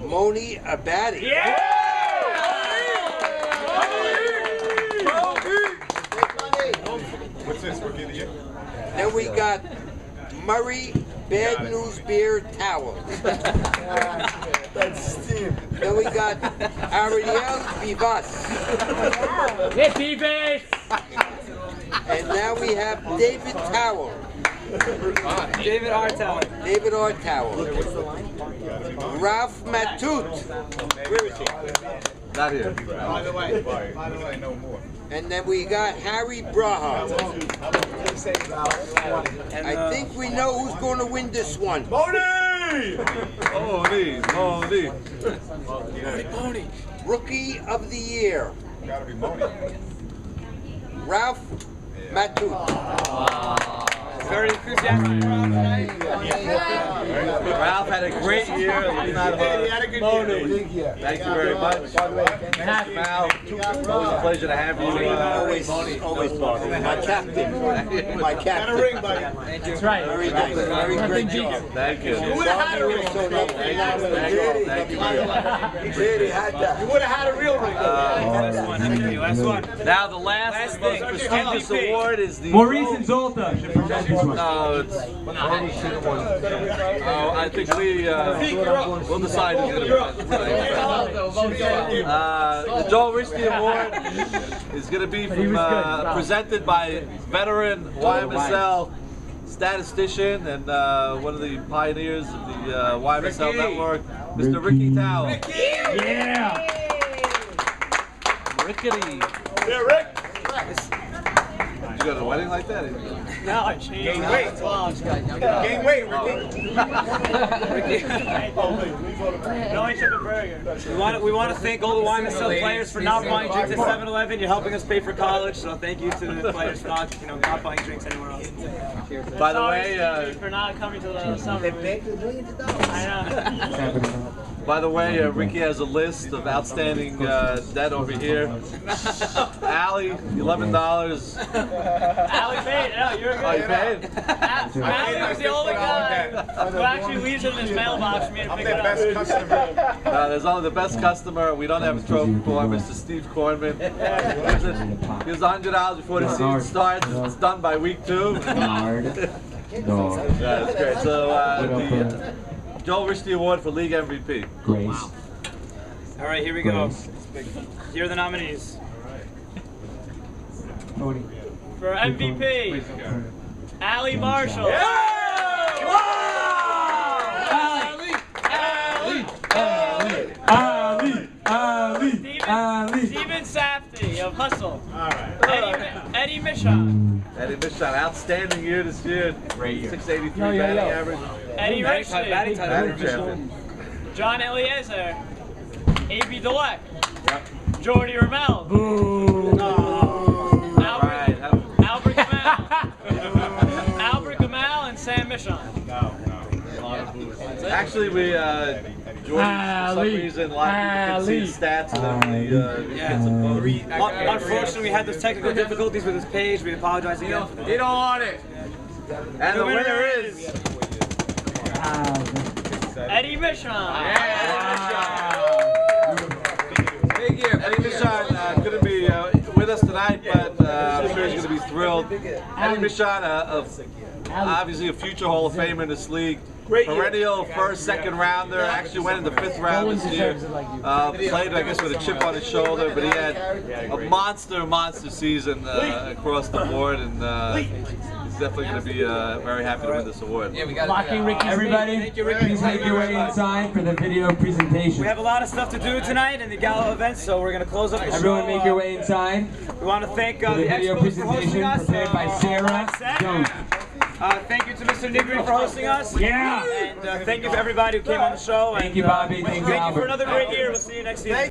Moni Abadi. Yeah! What's this, Rookie of the Year? Then we got Murray Bad News Beer Towel. That's Steve. Then we got Ariel Vivas. Hey, Beavis! And now we have David Towel. David R. Towel. David R. Towel. Ralph Matute. Where is he? Not here. By the way, no more. And then we got Harry Braha. I think we know who's going to win this one. Moni! Moni. Rookie of the Year. Gotta be Moni. Ralph Matute. Very enthusiastic crowd tonight. Ralph had a great year. He had a good year. Thank you very much. Mal, always a pleasure to have you. Always, Bobby. My captain. My captain. Got a ring, buddy. That's right. Very nice. Very great job. Thank you. You would have had a ring. Thank you very much. You would have had a real ring. Last one. Now the last and most prestigious award is the Maurice and Zolta should present this one. No, it's I think we'll decide who's going to present. The Joel Risty Award is going to be from, presented by veteran YMSL statistician and one of the pioneers of the YMSL network, Mr. Ricky Towel. Yeah! Rickety. Yeah, Rick. Did you go to a wedding like that? No, I changed. Gain weight. Gain weight, Ricky. No, I took a burger. We want to thank all the YMSL players for not buying drinks at 7-Eleven. You're helping us pay for college, so thank you to the players for not buying drinks anywhere else. By the way, for not coming to the summer. I know. by the way, Ricky has a list of outstanding debt over here. Allie, $11. Allie paid. No, you're good. Oh, you paid? Allie was the only guy who actually leaves it in his mailbox for me to pick it up. Best customer. There's only the best customer. We don't have a trophy for Mr. Steve Kornman. Gives $100 before the season starts. It's done by week 2. Yeah, that's great. So the Joel Risty Award for League MVP. Grace. All right, here we go. Here are the nominees. Tony. For MVP, Allie Marshall. Steven Safdie of Hustle. Eddie Michon. Eddie Michon, outstanding year this year. Great year. 683 batting average. Eddie batting Richley. champion. John Eliezer. A.B. Dweck. Jordy Ramel. Albert Gamal and Sam Michon. Actually, we Jordy, for some reason, a lot of people can see stats and Unfortunately, we had those technical difficulties with his page. We apologize again. He don't want it. And the winner is Eddie Michon. Big year. Eddie Michon couldn't be with us tonight, but I'm sure he's going to be thrilled. Eddie Michon, obviously a future Hall of Famer in this league. Perennial first, second rounder. Actually went in the 5th round this year. Played, I guess, with a chip on his shoulder, but he had a monster season across the board, and he's definitely going to be very happy to win this award. Yeah, we got Locking Ricky's everybody. Thank you, Ricky. Please make your way inside for the video presentation. We have a lot of stuff to do tonight in the gala event, so we're going to close up the show. Everyone make your way inside. We want to thank For the the video Expos for hosting presentation us. prepared by Sarah Jones. Thank you to Mr. Nigri for hosting us. Yeah. And thank you for everybody who came on the show. Thank you, Bobby. Thank you, Thank you Albert. for another great year. We'll see you next season.